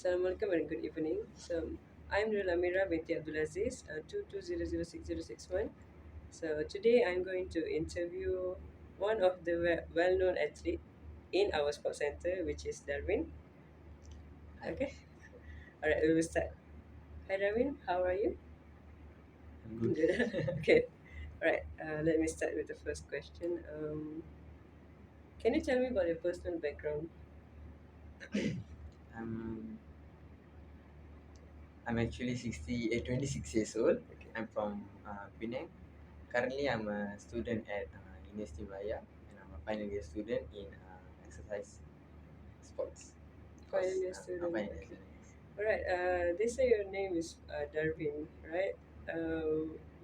Assalamualaikum and good evening. So I'm Nurul Amira binti Abdulaziz, 22006061. So today I'm going to interview one of the well-known athlete in our sports center, which is Darwin. Hi, Okay, all right, we will start. Hi Darwin, how are you? I'm good. Good. Okay, all right. Let me start with the first question. Can you tell me about your personal background? I'm I'm actually 26 years old. Okay. I'm from Penang. Currently, I'm a student at University Malaya, and I'm a final year student in exercise sports Final course. year I'm student. final year Okay. student. Yes. All right. They say your name is Darwin, right?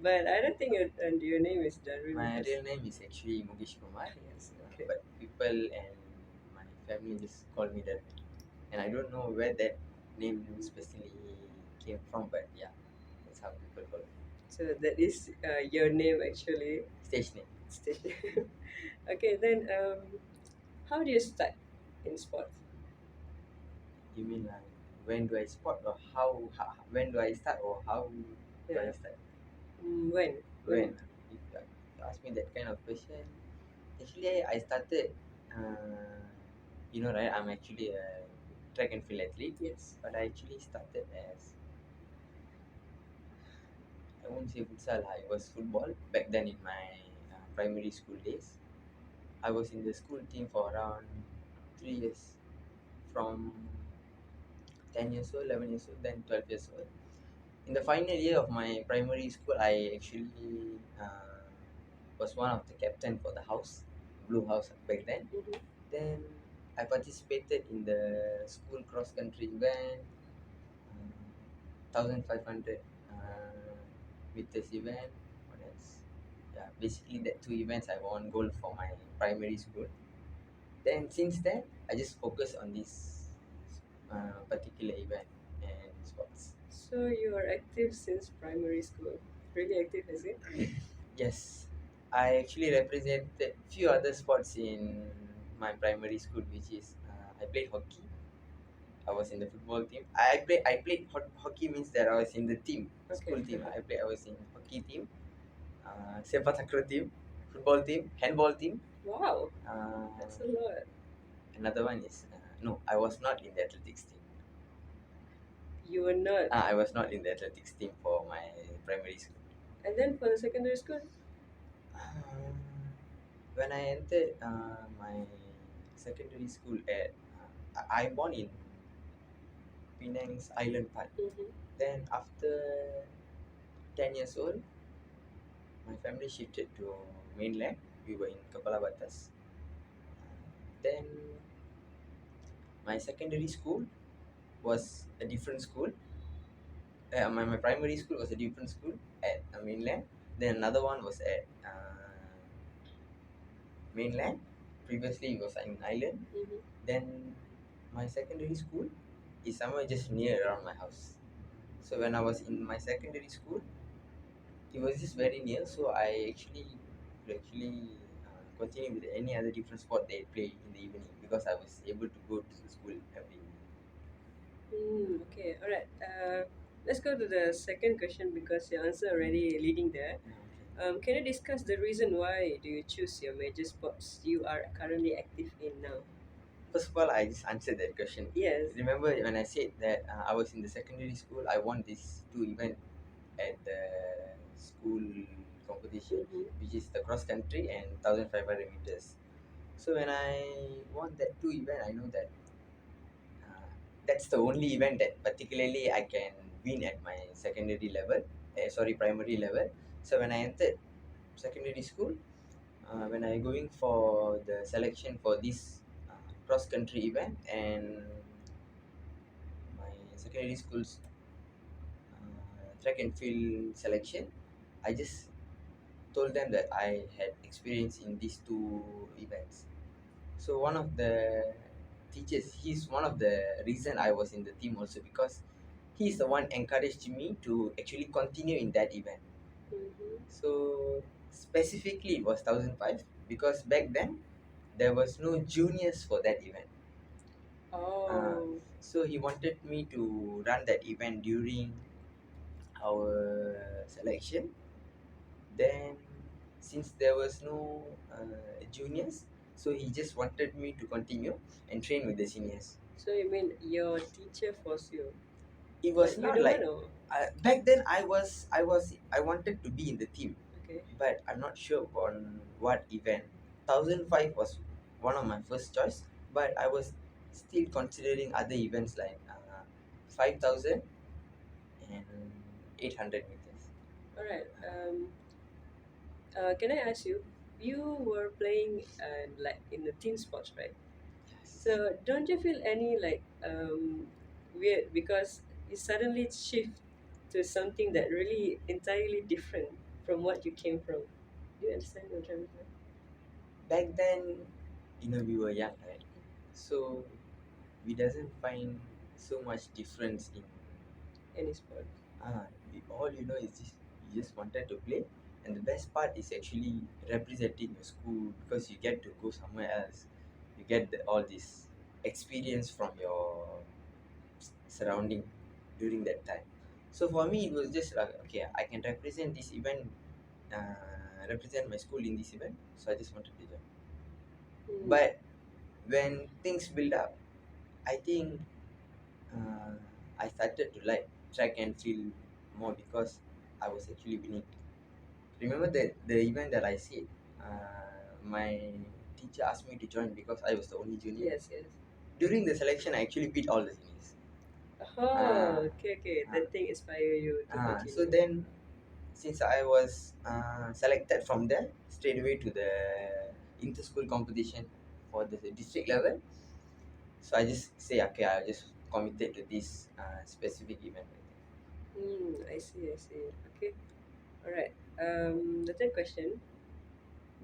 But I don't think your name is Darwin My because real name is actually Mukesh Kumar, yes. Okay. but people and my family just call me that, and I don't know where that name specifically came from, but yeah, that's how people call me. So that is your name actually. Stage name. Station. Okay. Then how do you start in sports? You mean like when do I spot or how when do I start or how do I Yeah. start? When? When? When? If you ask me that kind of question, actually I started, uh, right, I'm actually a track and field athlete, Yes. but I actually started as, I won't say futsal, it was football back then in my primary school days. I was in the school team for around 3 years, from 10 years old, 11 years old, then 12 years old. In the final year of my primary school, I actually was one of the captain for the house, blue house back then. Mm-hmm. Then I participated in the school cross country event, 1,500 meters event. What else? Yeah, basically that two events I won gold for my primary school. Then since then, I just focus on this particular event and sports. So you are active since primary school. Really active, is it? Yes, I actually represented few other sports in my primary school, which is I played hockey. I was in the football team. I played hockey means that I was in the team, Okay. school team. I was in hockey team, sepak takraw team, football team, handball team. Wow, Uh, that's a lot. Another one is no, I was not in the athletics team. You were not. I was not in the athletics team for my primary school. And then for the secondary school? Um, when I entered my secondary school at I born in Penang's Island Park. Mm-hmm. Then after 10 years old, my family shifted to mainland. We were in Kepala Batas. Then my secondary school was a different school. My primary school was a different school at mainland. Then another one was at mainland. Previously, it was an island. Mm-hmm. Then my secondary school is somewhere just near around my house. So when I was in my secondary school, it was just very near. So I actually continue with any other different sport they play in the evening because I was able to go to the school every evening. Okay, all right. Let's go to the second question because your answer already leading there. Okay. Can you discuss the reason why do you choose your major sports you are currently active in now? First of all, I just answered that question. Yes. Remember when I said that I was in the secondary school, I won these two events at the school competition, Mm-hmm. which is the cross country and 1,500 meters. So when I won that two event, I know that that's the only event that particularly I can win at my secondary level. Primary level. So when I entered secondary school, when I going for the selection for this cross country event and my secondary school's track and field selection, I just told them that I had experience in these two events. So one of the teachers, he's one of the reason I was in the team also because he's the one encouraged me to actually continue in that event. Mm-hmm. So specifically it was 1,005 because back then there was no juniors for that event. Uh, Oh. So he wanted me to run that event during our selection. Then, since there was no juniors, so he just wanted me to continue and train with the seniors. So you mean your teacher forced you, It was but you not don't want like to? back then. I wanted to be in the team, Okay. but I'm not sure on what event. 1005 was one of my first choice, but I was still considering other events like 5000 and 800 meters. All right. Can I ask you? You were playing like in the team sports, right? Yes. So don't you feel any like weird because you suddenly shift to something that really entirely different from what you came from? Do you understand what I'm trying to say? Back then, we were young, right? So we doesn't find so much difference in Any sport? all is just you just wanted to play, and the best part is actually representing your school because you get to go somewhere else. You get all this experience from your surrounding during that time. So for me, it was just like, okay, I can represent this event, represent my school in this event. So I just wanted to join. Hmm. But when things build up, I think uh, I started to like track and field more because I was actually winning. Remember that the event that I said, my teacher asked me to join because I was the only junior. Yes, yes. During the selection, I actually beat all the juniors. Oh, Uh, okay, okay. uh, That thing inspire you to so continue. then, since I was selected from there straight away to the inter-school competition for the district level, so I just say, okay, I just committed to this specific event. Hmm. I see. I see. Okay. All right. The third question: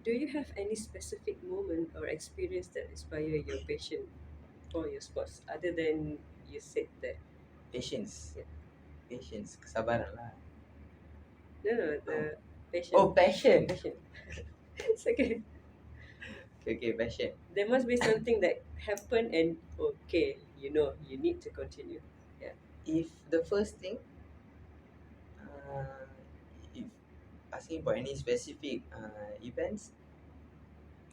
do you have any specific moment or experience that inspire your passion for your sports, other than you said that? Patience, Yeah. patience, kesabaran lah. No, no, Oh, the passion. oh, passion. Passion. It's okay. Okay, okay, passion. There must be something that happened and okay, you need to continue. Yeah. If the first thing, uh, if asking for any specific events,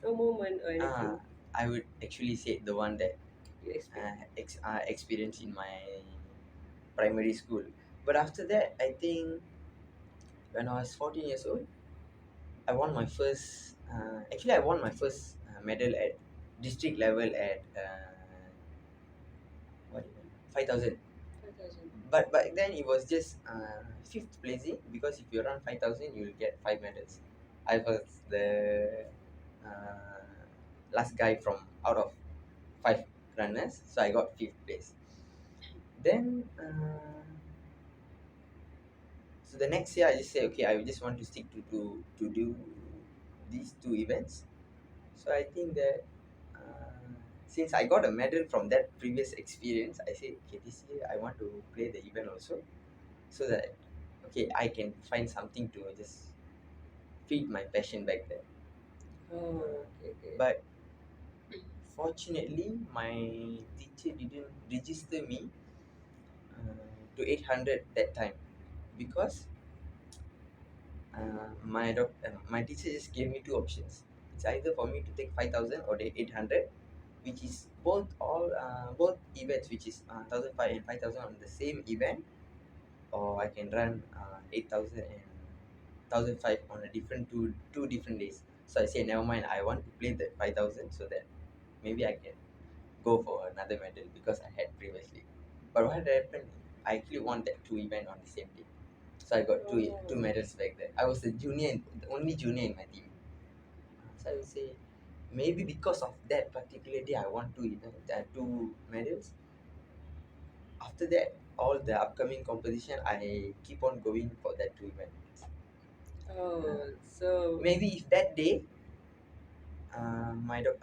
No moment or uh, anything I would actually say the one that you expect. experienced in my primary school. But after that, I think when I was 14 years old, I won my first. Actually, I won my first medal at district level at what 5,000. 5,000. But back then it was just fifth placing because if you run 5,000, you'll get five medals. I was the uh, last guy from out of five runners, so I got fifth place. Then, so the next year I just say, okay, I just want to stick to do these two events. So I think that since I got a medal from that previous experience, I said, okay, this year I want to play the event also, so that okay, I can find something to just feed my passion back there. Oh, okay, okay. But fortunately, my teacher didn't register me to 800 that time because my teacher just gave me two options. It's either for me to take 5,000 or the 800, which is both events, which is 1,500 and 5,000 on the same event, or I can run 8,000 and 1,500 on a different two different days. So I said, never mind. I want to play the 5,000 so that maybe I can go for another medal because I had previously. But what happened? I actually won that two event on the same day. So I got two Oh, medals back there. I was the only junior in my team. So I would say maybe because of that particular day, I won two medals. After that, all the upcoming competition, I keep on going for that two events. Uh, oh, so maybe if that day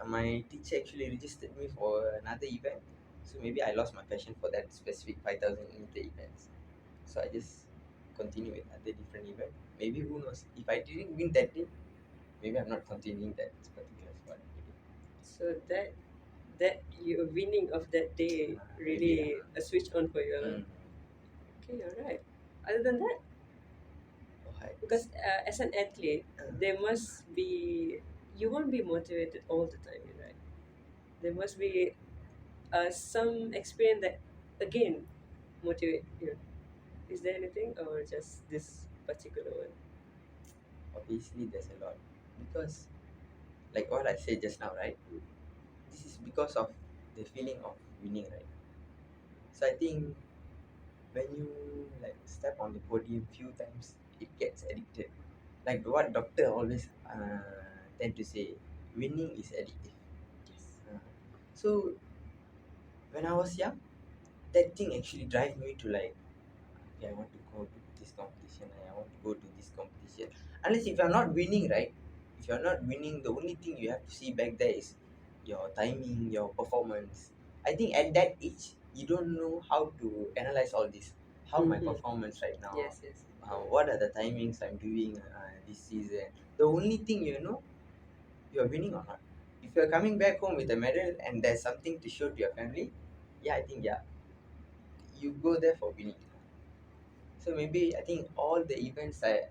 my teacher actually registered me for another event, so maybe I lost my passion for that specific 5,000-meter events. So I just continue with other different event. Maybe who knows? If I didn't win that day, maybe I'm not continuing that particular sport. so that that you winning of that day Really, really a switch on for you. mm, Okay, all right. Other than that, what? because as an athlete, there must be you won't be motivated all the time, right? There must be some experience that again motivate you. Is there anything or just this particular one? Obviously, there's a lot because, like what I said just now, right? This is because of the feeling of winning, right? So I think when you like step on the podium few times, it gets addicted. Like what doctor always tend to say, winning is addictive. Yes. So when I was young, that thing actually drive me to like, okay, I want to go to this competition, I want to go to this competition. Unless if you're not winning, right? If you're not winning, the only thing you have to see back there is your timing, your performance. I think at that age, you don't know how to analyze all this. How my Mm-hmm. performance right now, Yes, yes. what are the timings I'm doing this season. The only thing you know, you're winning or not. If you're coming back home with a medal and there's something to show to your family, yeah, I think yeah, you go there for winning. So maybe I think all the events that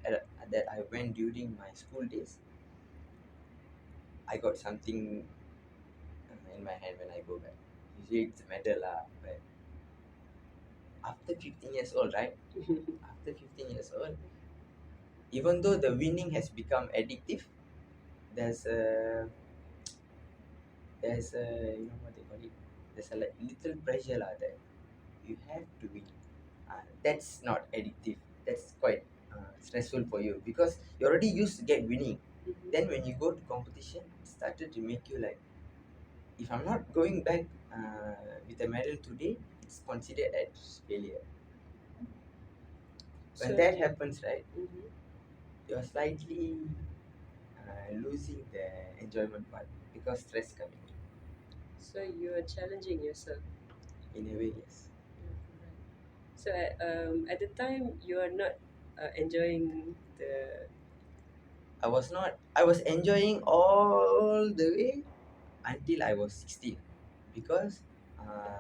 I went during my school days, I got something in my hand when I go back. Usually it's a medal lah, but after 15 years old, right? After 15 years old, even though the winning has become addictive, there's a you know what they call it. There's a like little pressure lah that you have to win. That's not addictive. That's quite stressful for you because you already used to get winning. Mhm. Then when you go to competition, it started to make you like, if I'm not going back with a medal today, it's considered as failure. When So, that happens, right, mhm. you're slightly losing the enjoyment part because stress coming. So you are challenging yourself. In a way, yes. Yeah, correct. So at the time you are not enjoying the. I was enjoying all the way until I was 16 because uh,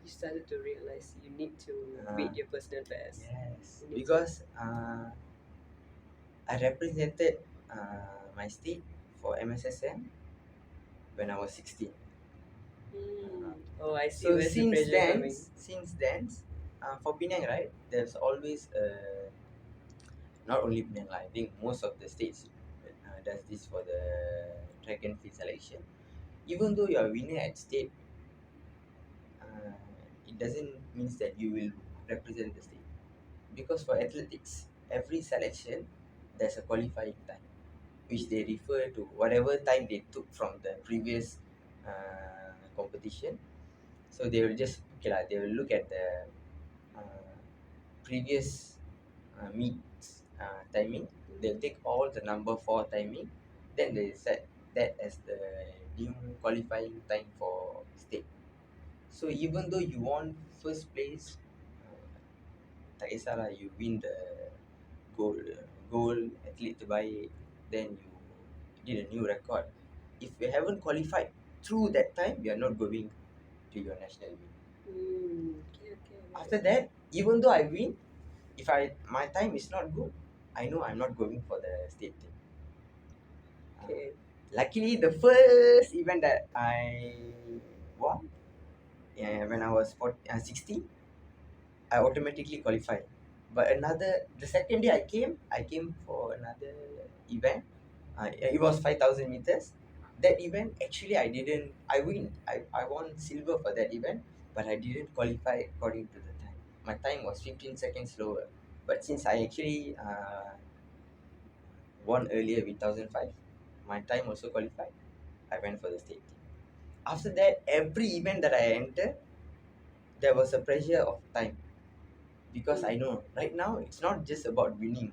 You started to realize you need to uh, beat your personal best. yes, You need to. because I represented my state for MSSM when I was 16. Uh, Oh, I see. so Where's the pressure coming? since then, for Penang, right, there's always not only Penang, lah, I think most of the states does this for the track and field selection. Even though you are winner at state, uh, it doesn't means that you will represent the state. Because for athletics, every selection there's a qualifying time, which they refer to whatever time they took from the previous competition. So they will just okay lah. They will look at the uh, previous meets timing. They'll take all the number four timing, then they set that as the new qualifying time for state. So even though you won first place, uh, tak kisahlah you win the gold athlete terbaik, then you did a new record. If you haven't qualified through that time, you are not going to your national meet. Okay, okay, right. After that, even though I win, if my time is not good, I know I'm not going for the state team. Uh, Okay. Luckily, the first event that I won, yeah, when I was 16, I automatically qualified. But the second day I came for another event. It was 5,000 meters. That event, actually, I won silver for that event, but I didn't qualify according to the time. My time was 15 seconds slower. But since I actually won earlier with 1,005, my time also qualified. I went for the state team. After that, every event that I entered, there was a pressure of time because I know right now it's not just about winning.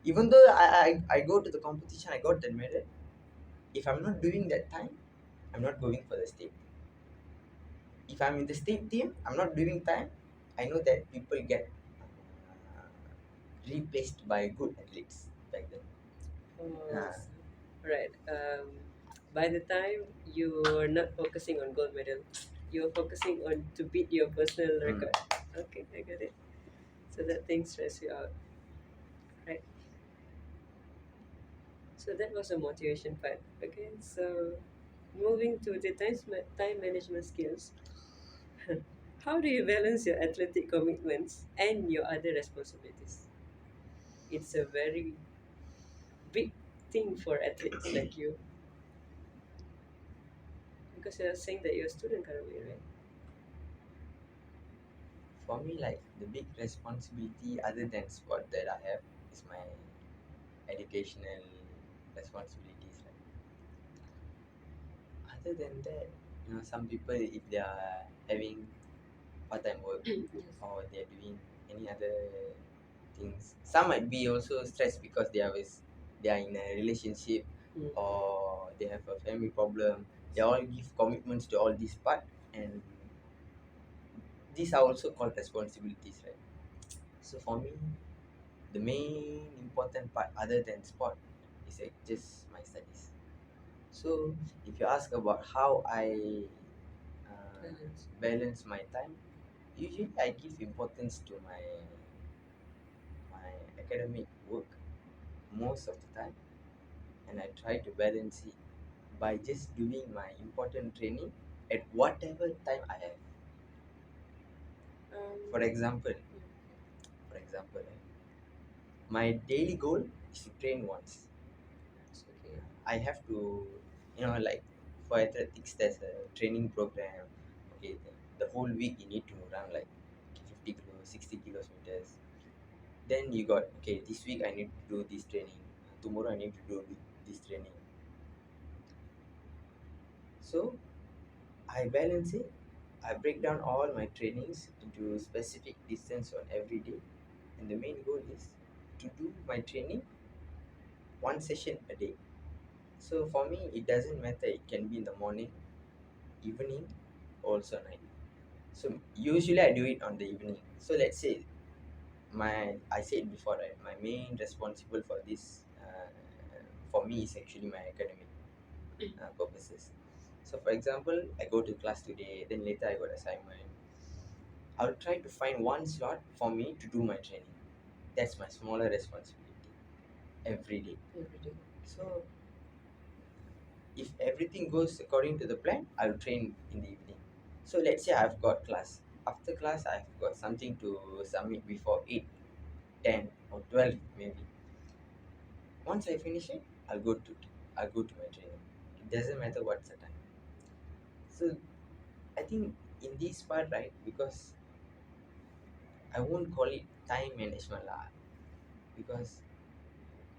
Even though I go to the competition, I got the medal. If I'm not doing that time, I'm not going for the state. If I'm in the state team, I'm not doing time. I know that people get uh, replaced by good athletes back then. Oh, Uh, right. by the time you're not focusing on gold medal, you're focusing on to beat your personal Mm. record. Okay, I get it. So that thing stress you out, right? So that was a motivation part. Okay, so moving to the time management skills. How do you balance your athletic commitments and your other responsibilities? It's a very big thing for athletes like you, because you're saying that you're a student currently, right? For me, like the big responsibility other than sport that I have is my educational responsibilities. Like other than that, some people if they are having part-time work Yes. or they're doing any other things, some might be also stressed because they are in a relationship Mm. or they have a family problem. They all give commitments to all this part, and these are also called responsibilities, right? So for me, the main important part other than sport is just my studies. So if you ask about how I Balance. balance my time, usually I give importance to my academic work most of the time, and I try to balance it by just doing my important training at whatever time I have. Um, For example, right, my daily goal is to train once. it's okay. I have to, like for athletics, there's a training program. Okay, the whole week you need to run like 50 kilos, 60 kilometers. Then you got, okay, this week I need to do this training. Tomorrow I need to do this training. So I balance it. I break down all my trainings into specific distance on every day. And the main goal is to do my training one session a day. So for me, it doesn't matter. It can be in the morning, evening, also night. So usually I do it on the evening. So let's say I said before, right, my main responsible for this for me is actually my academic purposes. So for example, I go to class today, then later I got assignment. I'll try to find one slot for me to do my training. That's my smaller responsibility every day. Every day. So if everything goes according to the plan, I'll train in the evening. So let's say I've got class. After class, I've got something to submit before 8, 10, or 12 maybe. Once I finish it, I'll go to my training. It doesn't matter what's the time. So I think in this part, right, because I won't call it time management lah, because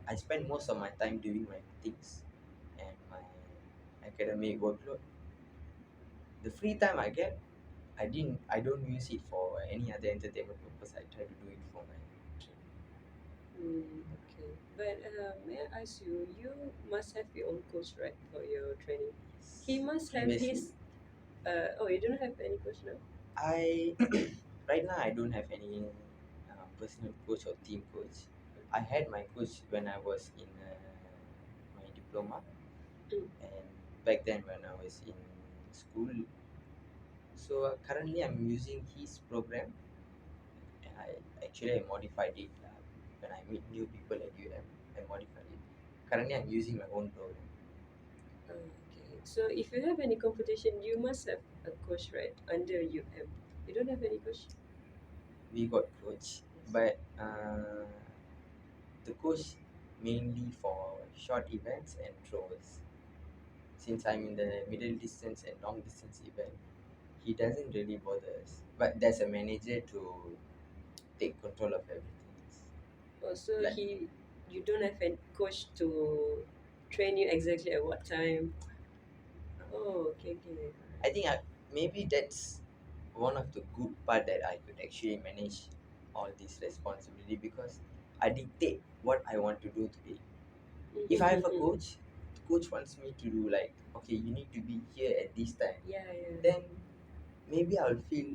I spend most of my time doing my things and my academic workload. The free time I get, I don't use it for any other entertainment purpose. I try to do it for my training. Okay. But may I ask you, you must have your own coach, right, for your training? He Yes. must have Previously, his. Oh, you don't have any coach now? I right now I don't have any personal coach or team coach. I had my coach when I was in my diploma, Mm. and back then when I was in school. So currently I'm using his program, and I modified it when I meet new people at UM. I modified it. Currently I'm using my own program. Okay. So if you have any competition, you must have a coach, right, under UM. You don't have any coach? We got coach, Yes. but the coach mainly for short events and throws. Since I'm in the middle distance and long distance event, he doesn't really bother us. But there's a manager to take control of everything. Oh, so Like you don't have a coach to train you exactly at what time? Oh, okay, okay. I think maybe that's one of the good part that I could actually manage all this responsibility because I dictate what I want to do today. If I have a Mm-hmm. coach, the coach wants me to do like, okay, you need to be here at this time. Yeah, yeah. Then maybe I'll feel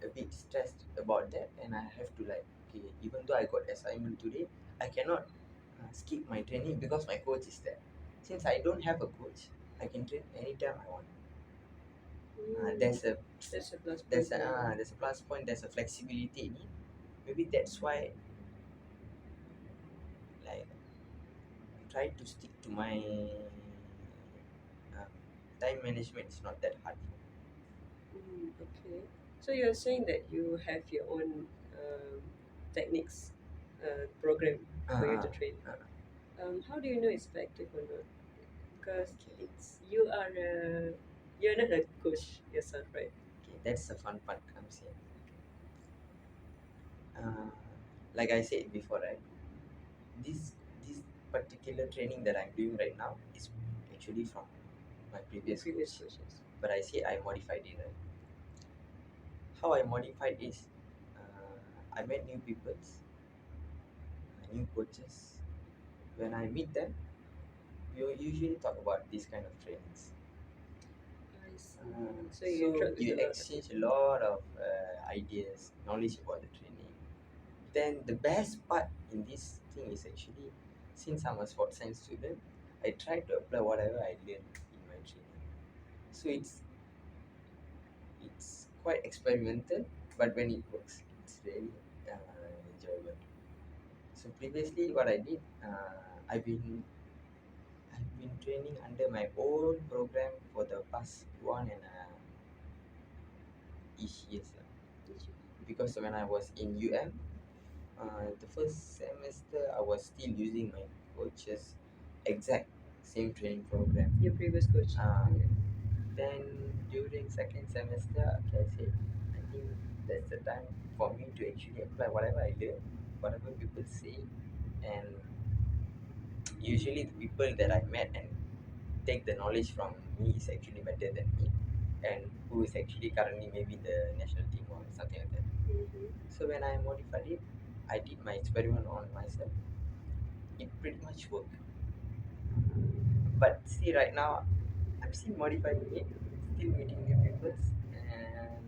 a bit stressed about that, and I have to like, okay, even though I got assignment today, I cannot skip my training because my coach is there. Since I don't have a coach, I can train anytime I want. Mm, There's a that's a plus point for you. there's a plus point. There's a flexibility in it. Maybe that's why like try to stick to my um, time management is not that hard. Okay. So you're saying that you have your own techniques program Uh, for you uh, to train. uh, How do you know it's effective or not? Because okay, it's you're not a coach yourself, right? okay, that's the fun part comes in. Uh, like I said before, right? This this particular training that I'm doing right now is actually from my Your previous previous coach, coaches. but I say I modified it. Right? How I modified is I met new people, new coaches. When I meet them, we will usually talk about these kind of trainings. I see. So you So interact with you a lot of exchange people. a lot of ideas, knowledge about the training. Then the best part in this thing is actually, since I'm a sports science student, I try to apply whatever I learn in my training. So it's quite experimental, but when it works, it's really enjoyable. So previously, what I did, I've been training under my own program for the past 1 and a ish years lah. Because when I was in UM, the first semester I was still using my coach's exact same training program. Your previous coach. Uh, Okay. then during second semester, okay, I said, I think that's the time for me to actually apply whatever I learn, whatever people say, and usually the people that I met and take the knowledge from me is actually better than me, and who is actually currently maybe the national team or something like that. Mm-hmm. So when I modified it, I did my experiment on myself. It pretty much worked. But see, right now, I'm still modifying it, still meeting new people, and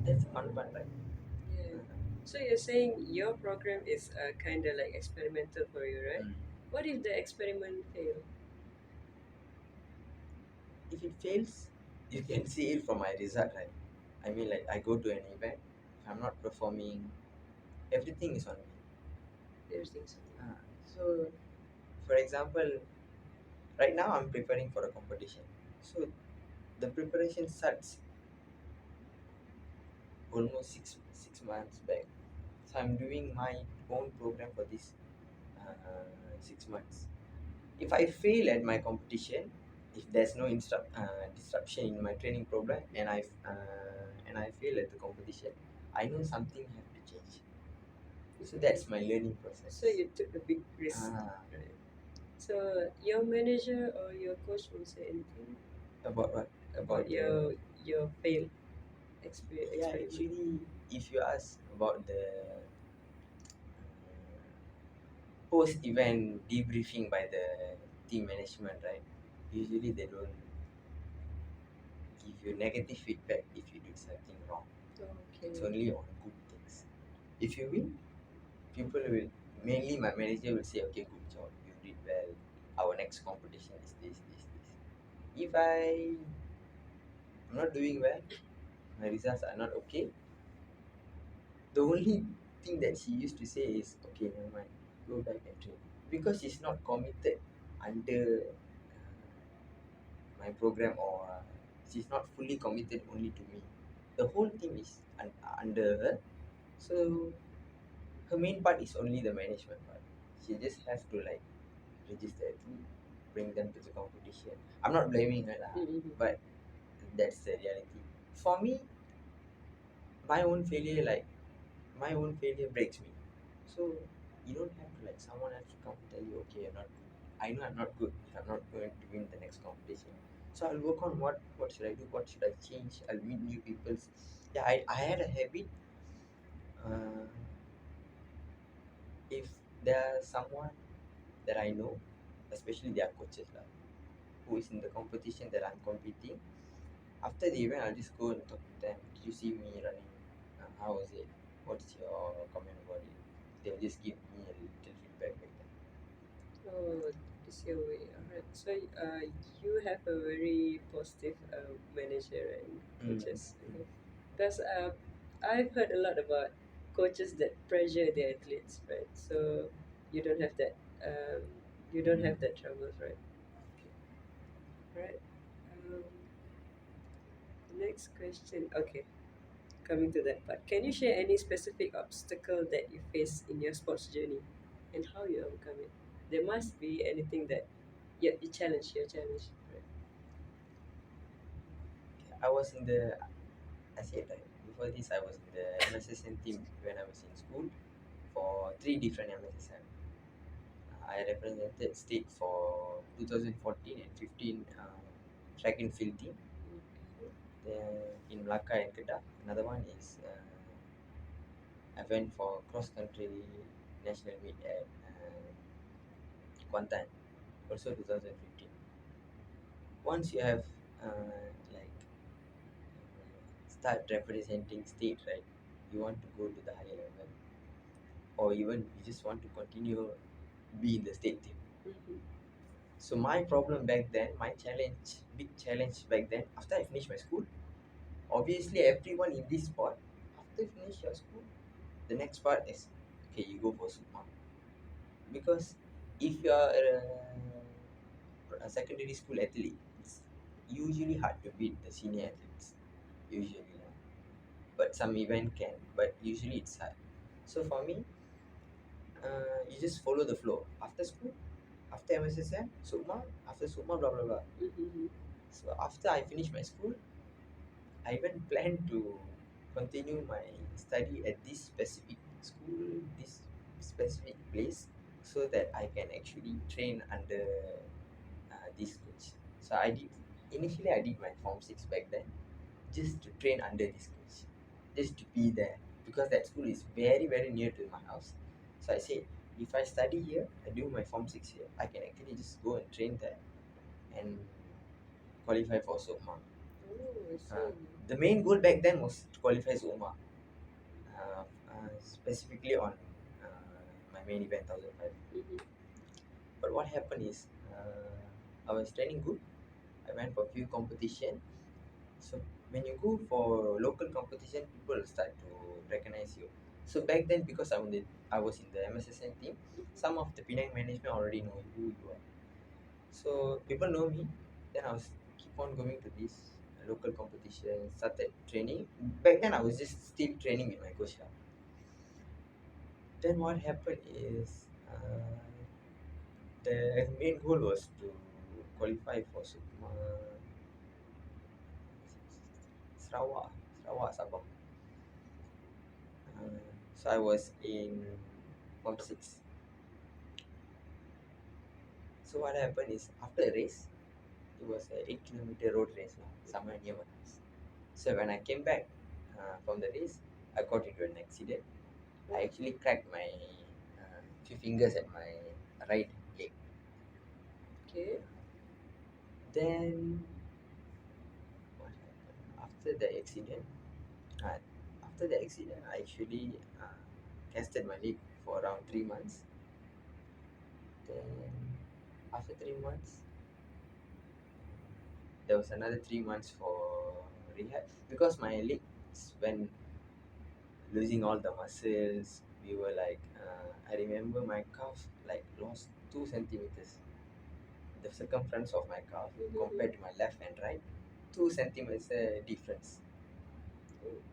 that's the fun part, right? Yeah. So you're saying your program is kind of like experimental for you, right? Mm. What if the experiment fail? If it fails, you can see it from my result, right? I mean, like I go to an event, if I'm not performing, everything is on me. There's things. Uh, so, for example, right now I'm preparing for a competition. So the preparation starts almost six months back. So I'm doing my own program for this 6 months. If I fail at my competition, if there's no disruption in my training program, and I fail at the competition, I know something have to change. So that's my learning So process. you took a big risk, Ah, right? So your manager or your coach won't say anything about what? about About the your failed yeah. experiment. Actually, if you ask about the post-event debriefing by the team management, right? Usually they don't give you negative feedback if you do something wrong. It's Okay. only on good things. If you win, people will mainly my manager will say, okay, good job, you did well. Our next competition is this. If I'm not doing well, my results are not okay. The only thing that she used to say is, okay, never mind, go back and train, because she's not committed under my program, or she's not fully committed only to me. The whole team is under her, so her main part is only the management part. She just has to like register athlete, bring them to the competition. I'm not blaming her lah, Mm-hmm. but that's the reality. For me, my own failure, like my own failure breaks me. So you don't have to like someone else to come tell you, okay, you're not good. I know I'm not good if I'm not going to win the next competition. So I'll work on what should I do, what should I change. I'll meet new people. Yeah, I had a habit. Uh, if there's someone that I know, especially their coaches lah, who is in the competition that I'm competing, after the event I'll just go and talk to them. Did you see me running? How was it? What's your comment about it? They'll just give me a little feedback back then. Oh, It's your way. Alright. So you have a very positive manager and Mm, coaches. Okay. Because I've heard a lot about coaches that pressure their athletes, right? So you don't have that. Um, you don't have that troubles, right? Right. Um, Next question. Okay. Coming to that part, can you share any specific obstacle that you face in your sports journey and how you overcome it? There must be anything that you challenge, your challenge. Right? I was in the, I said like before this, I was in the MSSN team when I was in school for three different MSSN. I represented state for 2014 and 15 track and field team. Then in Melaka and Kedah, another one is I went for cross country national meet at Kuantan, also 2015. Once you have like start representing state, right? You want to go to the higher level, or even you just want to continue be in the state team. Mm-hmm. So my problem back then, my challenge, big challenge back then, after I finished my school, obviously everyone in this sport, after you finish your school, the next part is okay, you go for Sukma. Because if you are a secondary school athlete, it's usually hard to beat the senior athletes. Usually, yeah. But some event can, but usually it's hard. So for me, you just follow the flow. After school, after MSSM, Sukma, after Sukma, blah blah blah. Mm-hmm. So after I finish my school, I even plan to continue my study at this specific school, this specific place, so that I can actually train under this coach. So I did initially I did my form 6 back then, just to train under this coach, just to be there because that school is very very near to my house. So I said, if I study here, I do my form 6 here, I can actually just go and train there and qualify for SOMA. Oh, I Uh, see. the main goal back then was to qualify SOMA, specifically on my main event 1005. Mm-hmm. But what happened is I was training good. I went for a few competition. So when you go for local competition, people will start to recognize you. So back then, because I was in the MSSN team, some of the Penang management already know who you are. So people know me. Then I was keep on going to this local competition, started training. Back then I was just still training with my coach lah. Then what happened is the main goal was to qualify for Sukma Sarawak, Sarawak Sabah. So I was in Form 6. So what happened is after the race, it was a 8 kilometer road race lah, somewhere near my house. So when I came back from the race, I got into an accident. I actually cracked my few fingers at my right leg. Okay. Then what happened after the accident? Uh, After the accident, I actually casted my leg for around 3 months. Then after 3 months, there was another 3 months for rehab because my legs when losing all the muscles, we were like I remember my calf like lost 2 centimeters, the circumference of my calf Mm-hmm. compared to my left and right, 2 centimeters difference.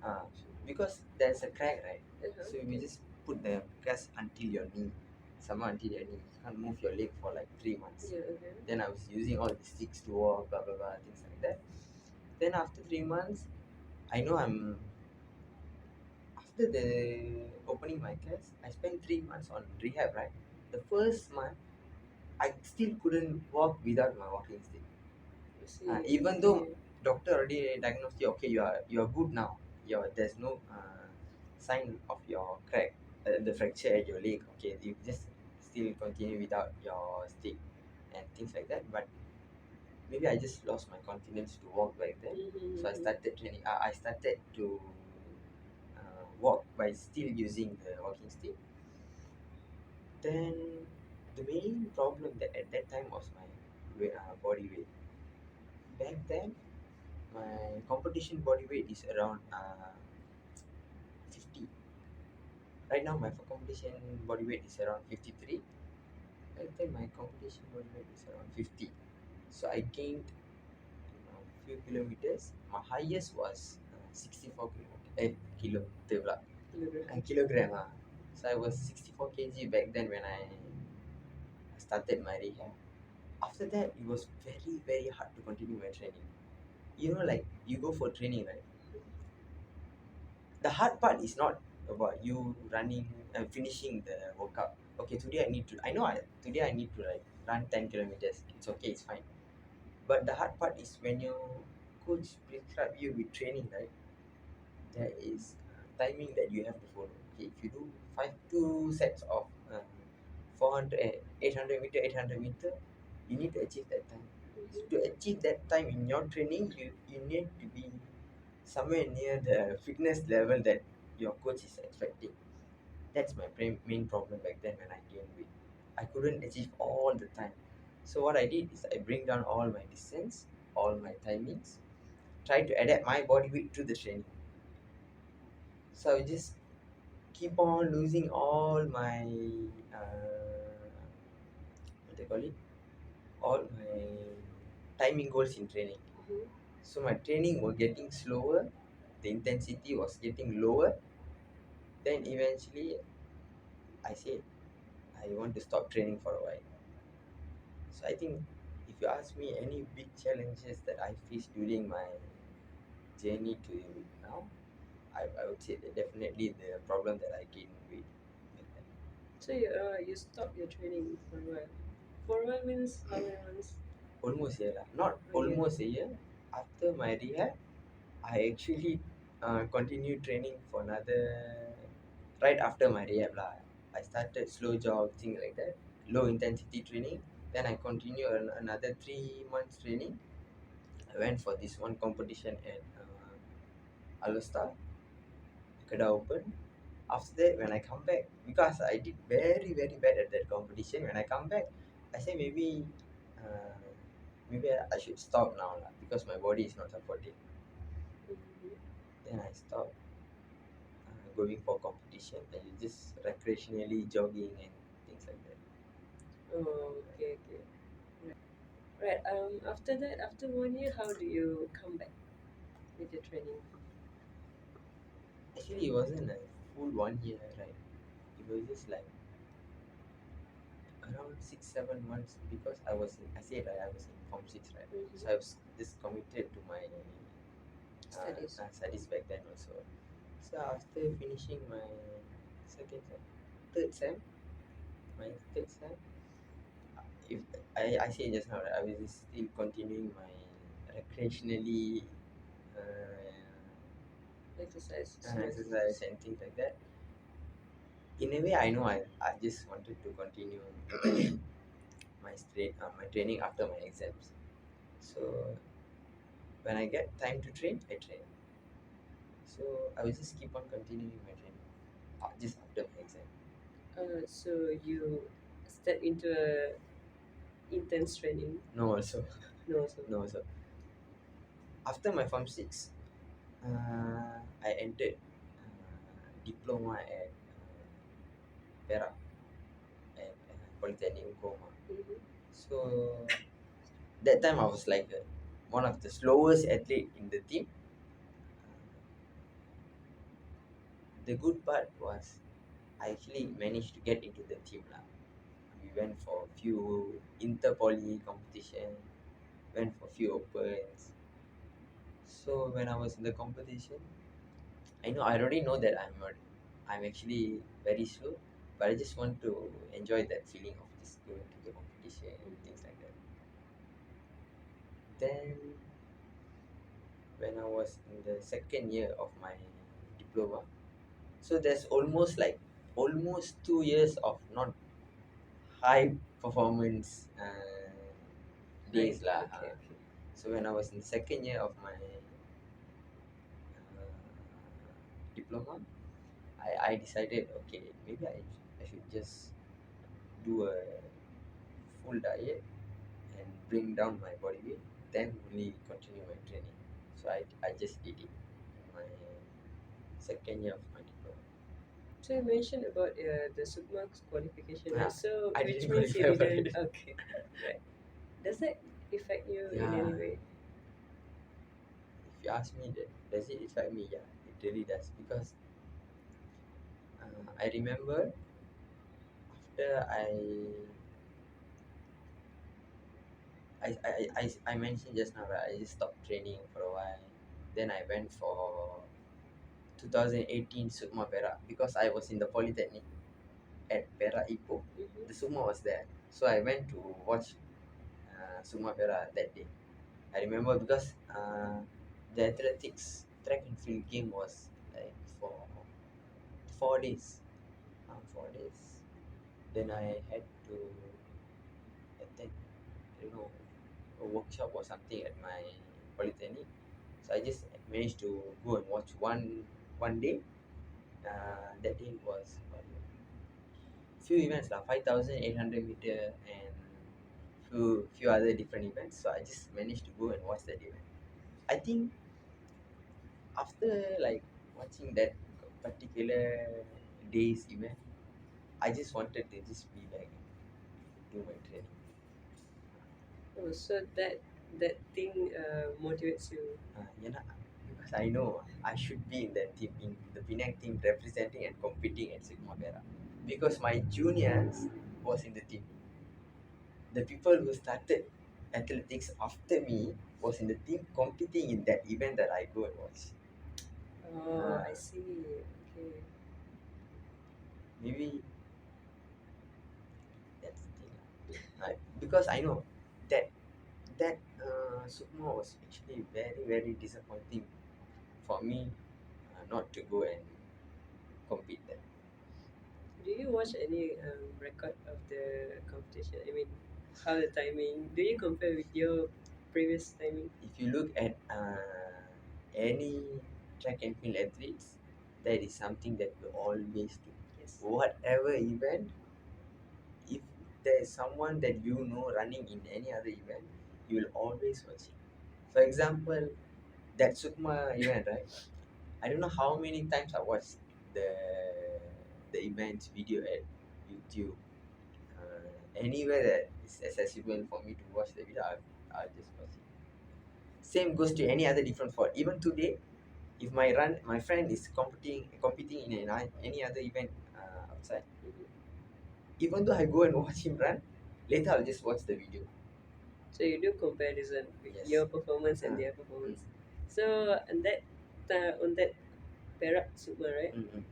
uh, because there's a crack, right? Uh-huh. So we just put the cast until your knee, somehow until your knee, you can't move your leg for like 3 months. Yeah. Okay. Then I was using all the sticks to walk, blah blah blah, things like that. Then after 3 months, I know I'm after the opening my cast, I spent 3 months on rehab, right? The first month, I still couldn't walk without my walking stick. I see. Even though Okay. doctor already diagnosed you, okay, you are good now. There's no sign of your crack, the fracture at your leg. Okay, you just still continue without your stick and things like that. But maybe I just lost my confidence to walk back then. So I Mm-hmm. started training. I started to walk by still using the walking stick. Then the main problem that at that time was my body weight. Back then, my competition body weight is around 50. Right now, my competition body weight is around 53. Back then, my competition body weight is around 50. So I gained few kilometers. My highest was 64 kilometer, kilo, Kilogram. kilogram. So I was 64 kg back then when I started my rehab. After that, it was very, very hard to continue my training. Like you go for training, right? The hard part is not about you running and finishing the workout. Okay, today I need to. Today I need to like run 10 kilometers. It's okay, it's fine. But the hard part is when your coach prescribe you with training, right? There is timing that you have to follow. Okay, if you do two sets of 400, 800 meter, 800 meter, you need to achieve that time. So to achieve that time in your training, you need to be somewhere near the fitness level that your coach is expecting. That's my main problem back then when I gained weight. I couldn't achieve all the time. So what I did is I bring down all my distance, all my timings, try to adapt my body weight to the training. So I just keep on losing all my what they call it, all my timing goals in training. So my training was getting slower, the intensity was getting lower. Then eventually I said I want to stop training for a while. So I think if you ask me any big challenges that I faced during my journey to now, I would say that definitely the problem that I gained weight. So you stopped your training for a while. For a while means how many months? Almost a year lah. Not A year. almost a year. After my rehab, I actually continued training for another. Right after my rehab lah, I started slow jog, things like that, low intensity training. Then I continued another 3 months training. I went for this one competition at Alustar, Kedah Open. After that, when I come back, because I did very very bad at that competition, when I come back, I say uh, maybe I should stop now lah, because my body is not supporting. Then I stopped going for competition and just recreationally jogging and things like that. Oh, okay, okay. Right. After that, after 1 year, how do you come back with your training? Actually, it wasn't a full 1 year, right? It was just like around 6 7 months, because I said right, I was in Form 6, right? So I was just committed to my Studies. studies back then also. So after finishing my second sem, third sem, my third sem, if I said just now, right, I was just still continuing my recreationally Exercise. Small exercise and things like that. In a way, I know I just wanted to continue my training after my exams. So when I get time to train, I train. So I will just keep on continuing my training just after my exam. So you step into a intense training. No, also. No, so No, also. After my Form 6, I entered diploma at Perak, at Polytechnic Ukoma. So that time I was like one of the slowest athlete in the team. The good part was I actually managed to get into the team lah. We went for a few inter-poly competition, went for a few opens. So when I was in the competition, I already know that I'm actually very slow, but I just want to enjoy that feeling of just going to the competition and things like that. Then when I was in the second year of my diploma, so there's almost 2 years of not high performance right. days lah. Okay, okay. So when I was in the second year of my diploma, I decided, okay, maybe I should just do a full diet and bring down my body weight, then only continue my training. So I just did it in my second year of my diploma. So you mentioned about the Sukma qualification, right? Ah, So I which didn't means you qualify for didn't. it. Okay, right. Does that affect you in Yeah, any way? if you ask me, that does it affect me? Yeah, it really does, because I remember after I mentioned just now, right, I just stopped training for a while. Then I went for 2018 Sukma Perak because I was in the Polytechnic at Perak Ipoh. The Mm-hmm. Sukma was there. So I went to watch Sukma Perak that day. I remember because the athletics track and field game was like for 4 days. 4 days. Then I had to attend, you know, a workshop or something at my polytechnic. So I just managed to go and watch one day. That day was few events lah, 5,800 meter and few other different events. So I just managed to go and watch that event. I think after like watching that particular day's event, I just wanted to just be like do my training. Oh, so that thing motivates you. Yeah, because I know I should be in that team, in the Penang team, representing and competing at Sigma Vera. Because my juniors was in the team. The people who started athletics after me was in the team competing in that event that I go and watch. Oh, I Uh, see. Okay. Maybe that's the thing. Because I know that Sukma was actually very very disappointing for me not to go and compete there. Do you watch any record of the competition? I mean, how the timing? Do you compare with your previous timing? If you look at any track and field athletes, that is something that we always do. Yes. Whatever event, if there is someone that you know running in any other event, you will always watch it. For example, that Sukma event, right? I don't know how many times I watched the the event video at YouTube. Anywhere that is accessible for me to watch the video, I'll just watch it. Same goes to any other different sport. Even today, if my friend is competing in any other event outside, Mhm. even though I go and watch him run, later I'll just watch the video. So you do comparison with Yes. your performance and Uh, their mm, performance. So and that on that Perak Super, right? mm, mm,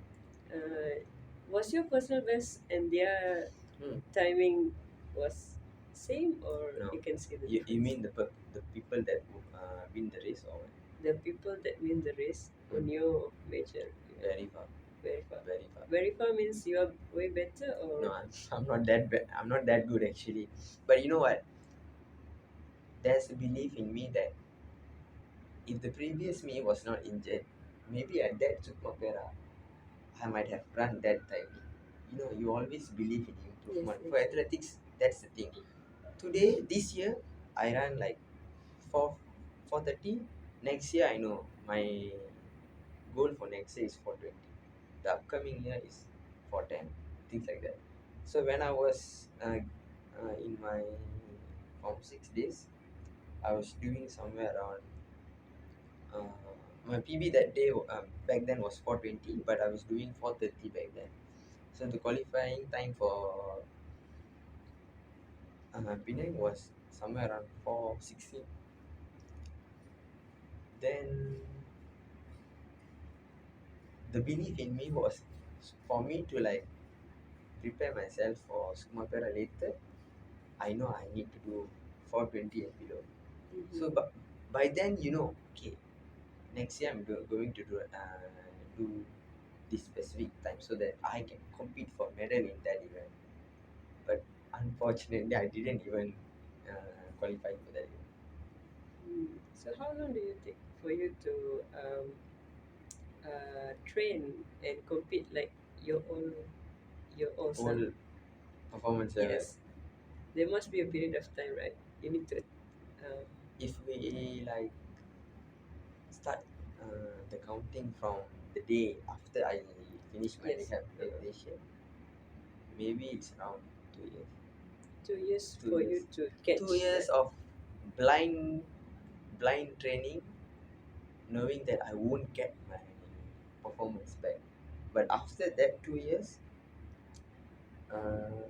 Was your personal best and their mm. timing was same, or No, you can see the you difference? mean the people that win the race or what? The people that win the race Mm. on your major event, Very far, very far. very far. Very far means you are way better, No, or I'm not that bad. I'm not that good actually. But you know what? There's a belief in me that if the previous me was not injured, maybe at that Sukmapera, I might have run that time. You know, you always believe in yes, improvement. For yes. athletics, that's the thing. Today, this year, I run like 4:30. Next year, I know my goal for next year is 4:20. The upcoming year is 4:10. Things like that. So when I was in my Form 6 days, I was doing somewhere around uh, my PB that day back then was 4:20, but I was doing 4:30 back then. So the qualifying time for Penang was somewhere around 4:16. Then the belief in me was for me to like prepare myself for Sumapera later. I know I need to do 4:20 and below. So, Mm-hmm. but by then, you know, okay, next year I'm going to do this specific time so that I can compete for medal in that event. But unfortunately, I didn't even qualify for that event. Mm. So how long do you take for you to train and compete like your own self? Whole performance level. Yes. there must be a period of time, right? You need to. Uh, If we like start the counting from the day after I finish my yes, uh, rehabilitation, maybe it's around 2 years. 2 years Two for years. you to Two catch years that. of blind blind training, knowing that I won't get my performance back. But after that 2 years, uh,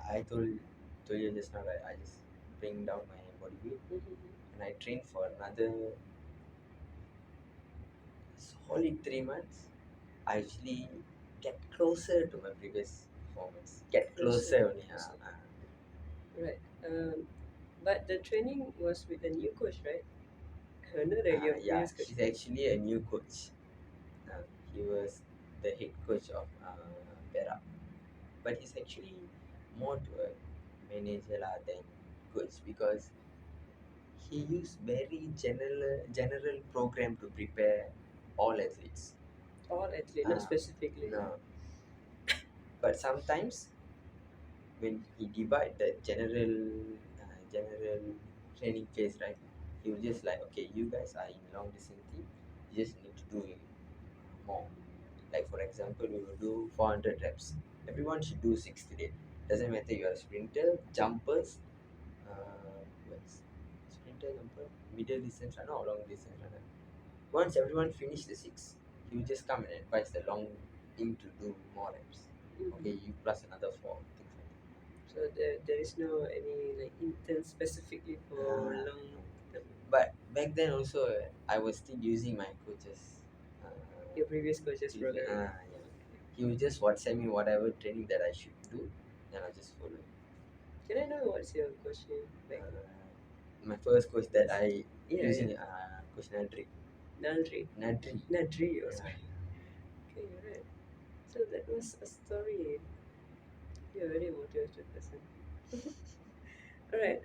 I told you just now, right? I just bring down my body weight Mhm. and I train for another solid 3 months. I actually get closer to my previous performance. Get Closer, closer only. closer. Right. But the training was with a new coach, right? Not your Yeah, previous coach. he's actually a new coach. Uh, he was the head coach of Perak, but he's actually more to a manager lah than coach because he used very general program to prepare all athletes. All athlete, not Uh, specifically. no, but sometimes when he divide the general training phase, right, he will just like, okay, you guys are in long distance team, you just need to do it more. Like for example, we will do 400 reps. Everyone should do 6 today. Doesn't matter you're a sprinter, jumpers, what's sprinter, jumper, middle distance runner or long distance runner. Once everyone finish the 6, he will just come and advise the long team to do more reps. Okay, Mhm. you plus another 4, things like So there is no any like intern specifically that. for long No. term. But back then also, I was still using my coach's Your previous coaches using, program. yeah. He will just WhatsApp me whatever training that I should do, then I'll just follow. Can I know what's your coach name back then? My first coach that Yes. I Yeah, yeah. using Coach Nadri. Nalri. Nadri. Nadri, oh Yeah. sorry. Okay, you're right. So that was a story. You're a very motivated person. Alright,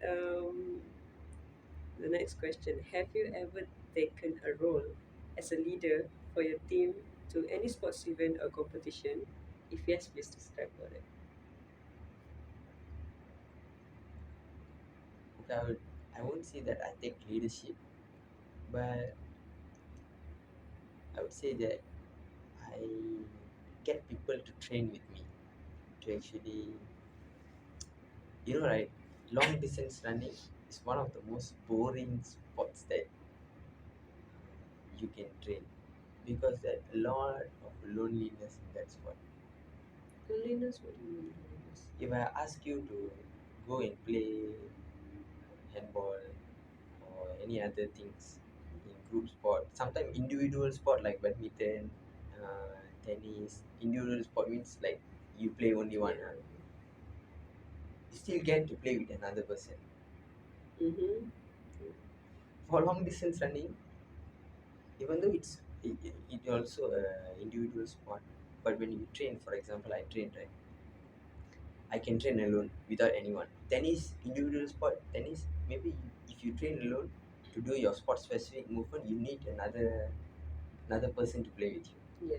the next question. Have you ever taken a role as a leader for your team to any sports event or competition? If yes, please describe about it. Okay, I won't say that I take leadership, but I would say that I get people to train with me to actually, right, long distance running is one of the most boring sports that you can train because there's a lot of loneliness in that sport. Loneliness? What do you mean loneliness? If I ask you to go and play handball or any other things in group sport, sometimes individual sport like badminton, tennis, individual sport means like you play only one. Yeah. You still get to play with another person. Mm-hmm. For long distance running, even though it also a individual sport, but when you train, for example, I train, right, I can train alone without anyone. Tennis, individual sport, tennis, maybe if you train alone to do your sport specific movement, you need another person to play with you. Yeah.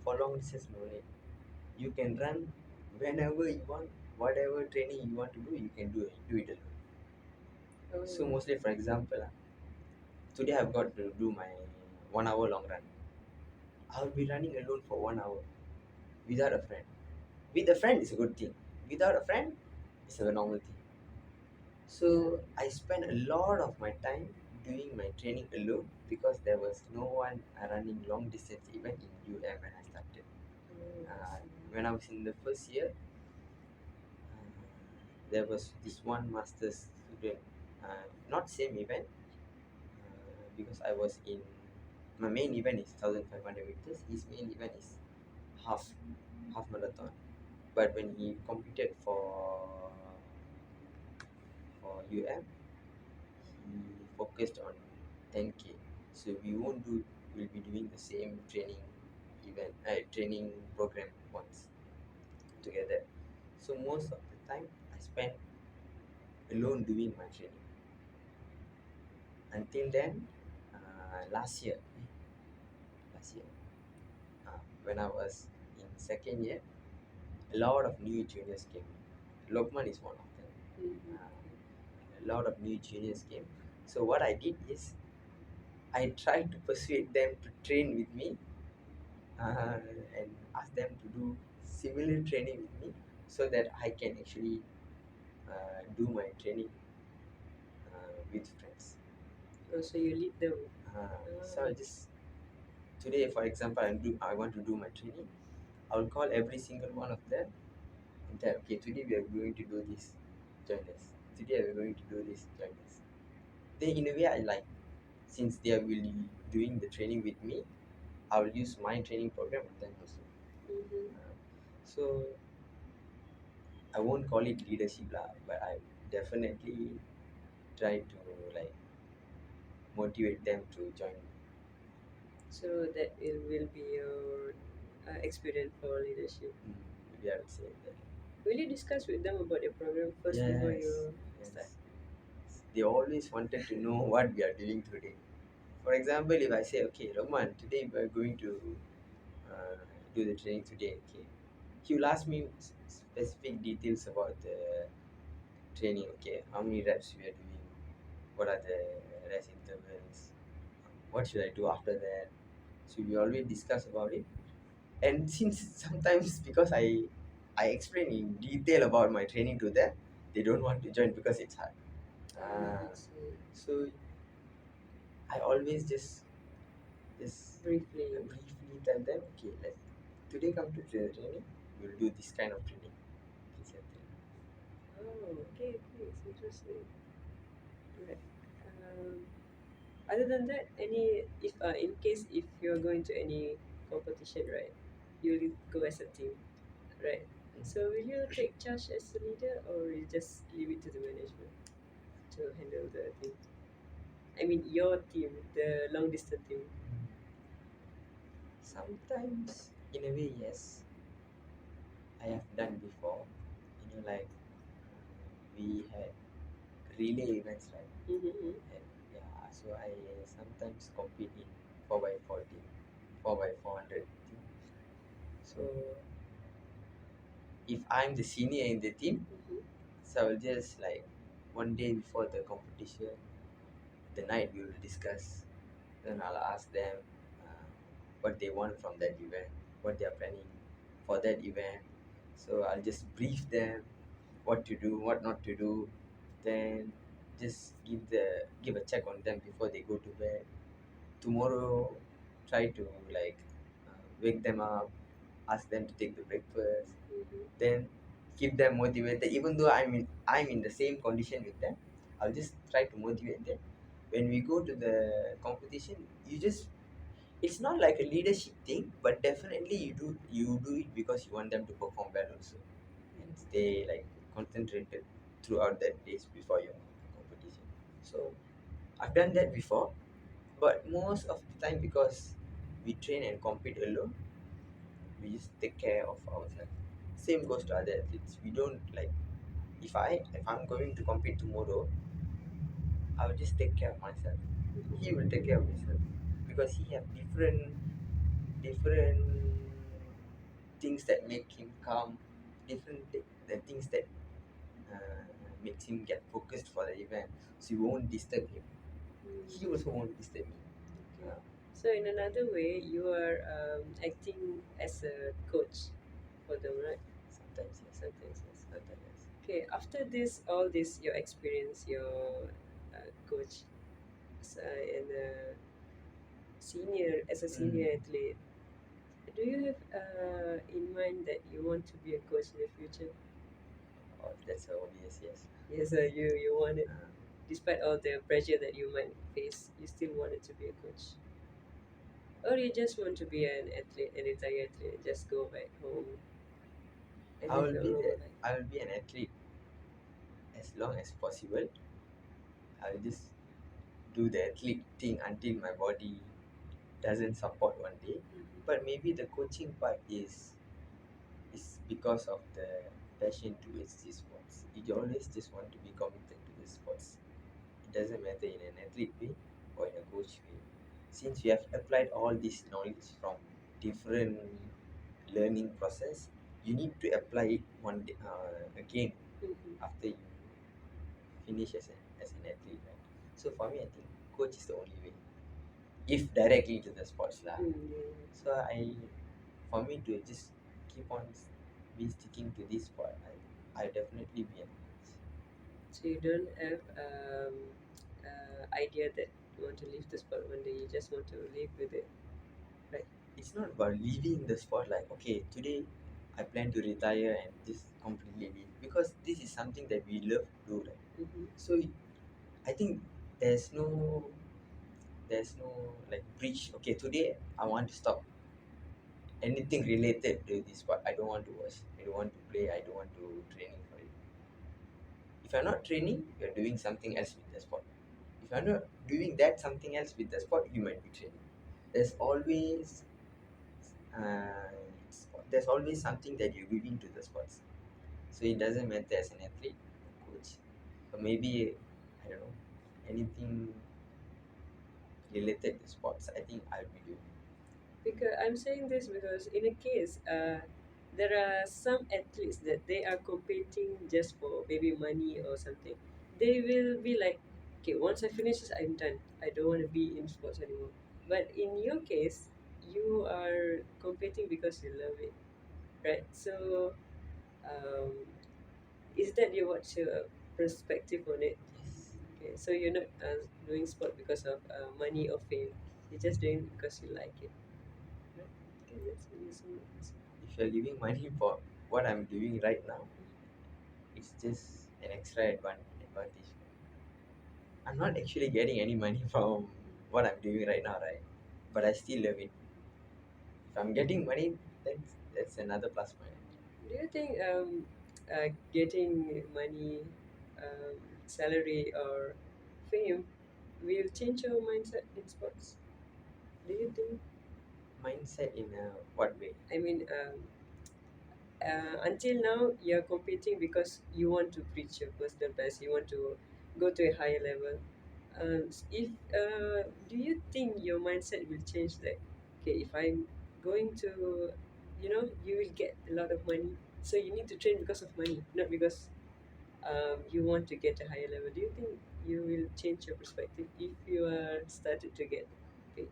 For long distance, no need. You can run whenever you want, whatever training you want to do, you can do it alone. So Oh. mostly, for example, today I've got to do my 1 hour long run. I'll be running alone for 1 hour without a friend. With a friend, it's a good thing. Without a friend, it's a normal thing. So I spent a lot of my time doing my training alone because there was no one running long distance even in UM when I started. Oh, I Uh, see. when I was in the first year, there was this one master's student, not same event, because I was in my main event is 1,500 meters. His main event is half half marathon. But when he competed for UM, he focused on 10K. So we won't do. We'll be doing the same training program once together. So most of the time I spent alone doing my training. Until then, last year, when I was in second year, a lot of new juniors came. Lokman is one of them. Mm-hmm. A lot of new juniors came. So what I did is I tried to persuade them to train with me, and ask them to do similar training with me so that I can actually do my training with friends. Oh, so you lead them. So I just today, for example, I want to do my training. I'll call every single one of them and tell, okay, today we are going to do this, join us. Today we are going to do this, join us. Then in a way I like, since they are really doing the training with me, I'll use my training program on them also. Mm-hmm. So I won't call it leadership lah, but I definitely try to like motivate them to join. So that it will be your experience for leadership. Maybe I would say that. Will you discuss with them about your program first before Yes, you start? yes. They always wanted to know what we are doing today. For example, if I say, okay, Roman, today we are going to uh, do the training today, okay, he will ask me specific details about the training, okay, how many reps we are doing, what are the rest intervals, what should I do after that. So we always discuss about it. And since sometimes because I explain in detail about my training to them, they don't want to join because it's hard. I see. So I always just Briefly. briefly tell them, okay, let today come to the training, we'll do this kind of training. This and that. Oh, okay, okay, it's interesting. Right. Um, Other than that, any if in case if you're going to any competition, right, you'll go as a team, right? So will you take charge as a leader, or you just leave it to the management to handle the thing? I mean, your team, the long distance team. Sometimes, in a way, yes, I have done before. Like we had relay events, right? Mm-hmm. And yeah, so I sometimes compete in 4x4 team, 4x400 team. So if I'm the senior in the team, Mm-hmm. so I'll just like one day before the competition, the night we will discuss. Then I'll ask them uh, what they want from that event, what they are planning for that event. So I'll just brief them what to do, what not to do. Then just give a check on them before they go to bed. Tomorrow, try to like wake them up, ask them to take the breakfast, Mm-hmm. then keep them motivated. Even though I'm in the same condition with them, I'll just try to motivate them. When we go to the competition, you just it's not like a leadership thing, but definitely you do it because you want them to perform well also and stay like concentrated throughout that days before your competition. So I've done that before, but most of the time because we train and compete alone, we just take care of ourselves. Same goes to other athletes. We don't like if I'm going to compete tomorrow, I will just take care of myself. He will take care of himself because he have different things that make him calm, the things that uh, makes him get focused for the event. So you won't disturb him. He also won't disturb me. Okay. So in another way, you are acting as a coach for them, right? Sometimes yes, Sometimes, yes. sometimes yes. Okay. After this, all this, your experience, your coach, and senior as a senior athlete, do you have in mind that you want to be a coach in the future? Oh, that's a obvious yes. Yes, you want it. Uh, Despite all the pressure that you might face, you still wanted to be a coach. Or you just want to be an athlete, an entire athlete, and just go back home and I live will your be normal the life. I will be an athlete as long as possible. I'll just do the athlete thing until my body doesn't support one day. But maybe the coaching part is because of the passion towards these sports. You always just want to be committed to the sports. It doesn't matter in an athlete way or in a coach way. Since you have applied all this knowledge from different learning process, you need to apply it again. Mhm. after you finish as an athlete, right? So for me, I think coach is the only way, if directly to the sports lah. Yeah. So for me to just keep on be sticking to this sport, I definitely be a coach. So you don't have idea that you want to leave the sport one day. You just want to live with it, right? It's not about leaving the sport like, okay, today I plan to retire and just completely leave, because this is something that we love to do, right? Mm-hmm. So I think there's no there's no like breach. Okay, today I want to stop anything related to this sport. I don't want to watch, I don't want to play, I don't want to training for it. If you're not training, you're doing something else with the sport. If you're not doing that something else with the sport, you might be training. There's always uh, there's always something that you're giving to the sports. So it doesn't matter as an athlete or coach, or maybe, I don't know, anything related to sports. I think I'll be doing. Because I'm saying this because in a case, there are some athletes that they are competing just for maybe money or something. They will be like, okay, once I finish this, I'm done. I don't want to be in sports anymore. But in your case, you are competing because you love it, right? So, um, is that your what's your perspective on it? Yes. Okay, so you're not doing sport because of money or fame. You're just doing it because you like it. Right? Okay, that's really so nice. If you're giving money for what I'm doing right now, it's just an extra advantage. I'm not actually getting any money from what I'm doing right now, right? But I still love it. If I'm getting money, that's another plus point. Do you think getting money, salary, or fame will change your mindset in sports? Do you think? Mindset in what way? I mean, until now, you're competing because you want to reach your personal best. You want to go to a higher level. If do you think your mindset will change? Like, okay, if I'm going to, you will get a lot of money, so you need to train because of money, not because you want to get a higher level. Do you think you will change your perspective if you are started to get paid?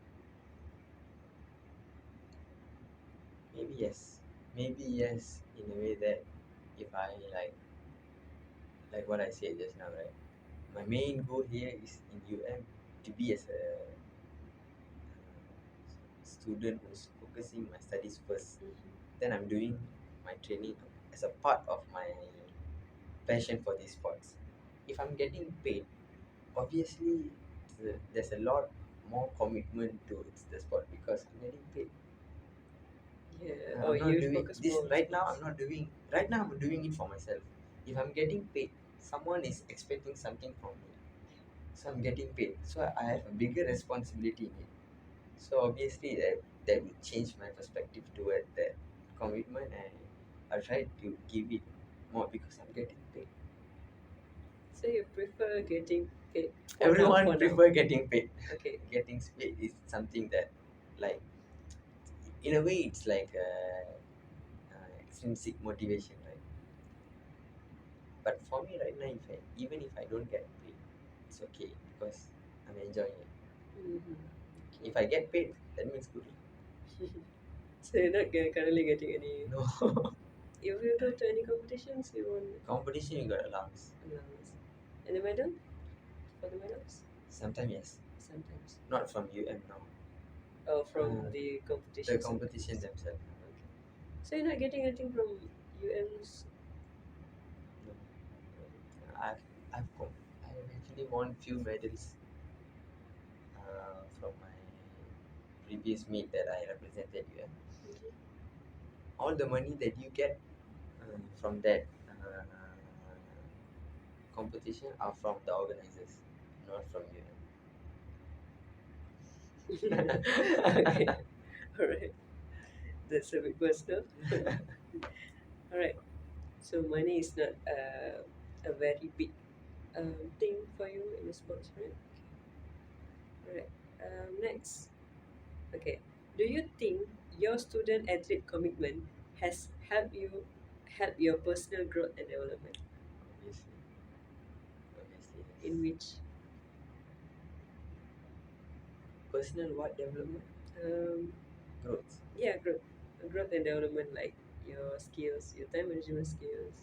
Maybe yes. Maybe yes, in a way that if I like what I said just now, right? My main goal here is in UM to be as a student who's focusing my studies first. Then I'm doing my training as a part of my passion for these sports. If I'm getting paid, obviously there's a lot more commitment towards the sport because I'm getting paid. Yeah, or I'm not you doing focus this more on right now. sports. Right now. I'm doing it for myself. If I'm getting paid, someone is expecting something from me. So I'm getting paid. So I have a bigger responsibility in it. So obviously that will change my perspective toward that commitment, and I'll try to give it more because I'm getting paid. So you prefer getting paid for now? Everyone For now, prefer getting paid. okay. Getting paid is something that, like, in a way, it's like extrinsic motivation, right? But for me right now, even if I don't get paid, it's okay because I'm enjoying it. Mm-hmm. If I get paid, that means good. So you're not currently getting any. No. If you go to any competitions, you won Competition, you got allowance. allowance. And the medal? For the medals? Sometimes yes, Sometimes. not from UM now. Oh, from Uh, the the competitions. competition themselves. Okay. So you're not getting anything from UM's? No. I've I've actually won few medals from my previous meet that I represented UM. All the money that you get from that competition are from the organizers, not from Okay. UM. All right. That's a bit personal. All right. So money is not a very big thing for you in the sports, right? All right. Next. Okay. Do you think your student athlete commitment has helped your personal growth and development? obviously, obviously, In yes. which, Personal what development? um, Growth. yeah, growth and development, like your skills, your time management skills.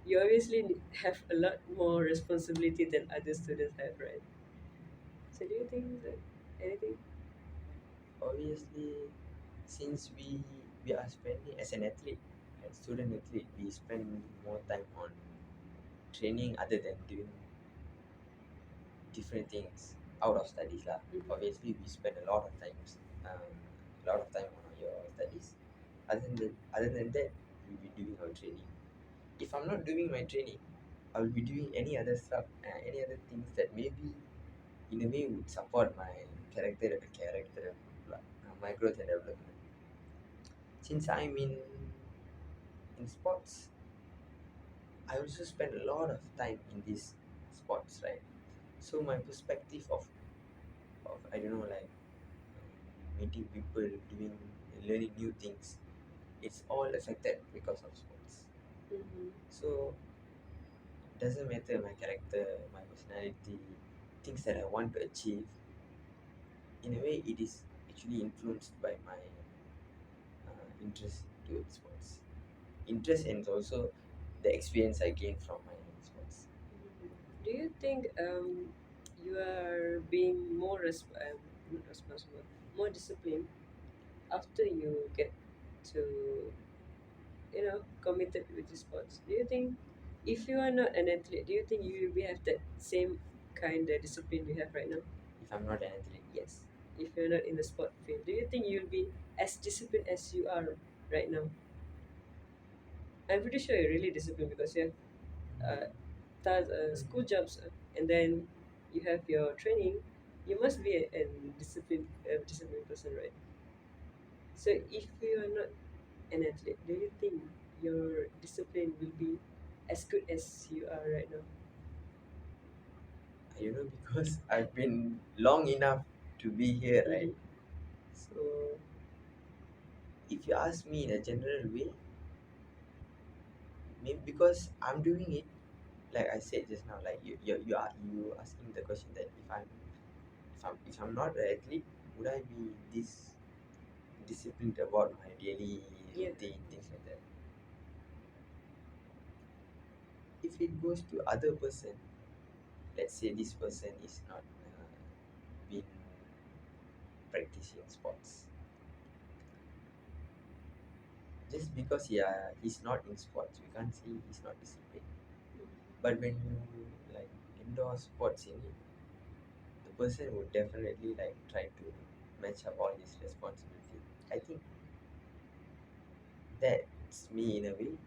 You obviously have a lot more responsibility than other students have, right? So do you think that anything? Obviously, since we are spending as an athlete, as student athlete, we spend more time on training other than doing different things out of studies lah. Mhm. Obviously, we spend a lot of time on your studies. Other than that, we'll be doing our training. If I'm not doing my training, I will be doing any other stuff, any other things that maybe in a way would support my character, my growth and development. Since I'm in sports, I also spend a lot of time in these sports, right? So my perspective of I don't know, like meeting people, doing learning new things, it's all affected because of sports. Mhm. So it doesn't matter my character, my personality, things that I want to achieve. In a way, it is actually influenced by my interest towards sports. Interest and also the experience I gain from my sports. Do you think you are being more not responsible, more disciplined after you get to committed with the sports? Do you think if you are not an athlete, do you think you will be have that same kind of discipline you have right now? If I'm not an athlete, Yes. If you're not in the sport field, do you think you'll be as disciplined as you are right now? I'm pretty sure you're really disciplined because you have school jobs, and then you have your training. You must be a disciplined person, right? So if you are not an athlete, do you think your discipline will be as good as you are right now? I don't know because I've been long enough to be here, right? Mm-hmm. So if you ask me in a general way, maybe because I'm doing it, like I said just now, like you asking the question that if I'm not an athlete, would I be this disciplined about my daily Yeah. routine, things like that? If it goes to other person, let's say this person is not been practicing sports, just because he's not in sports, we can't say he's not disciplined. But when you like endorse sports in it, the person would definitely like try to match up all his responsibility. I think that's me in a way.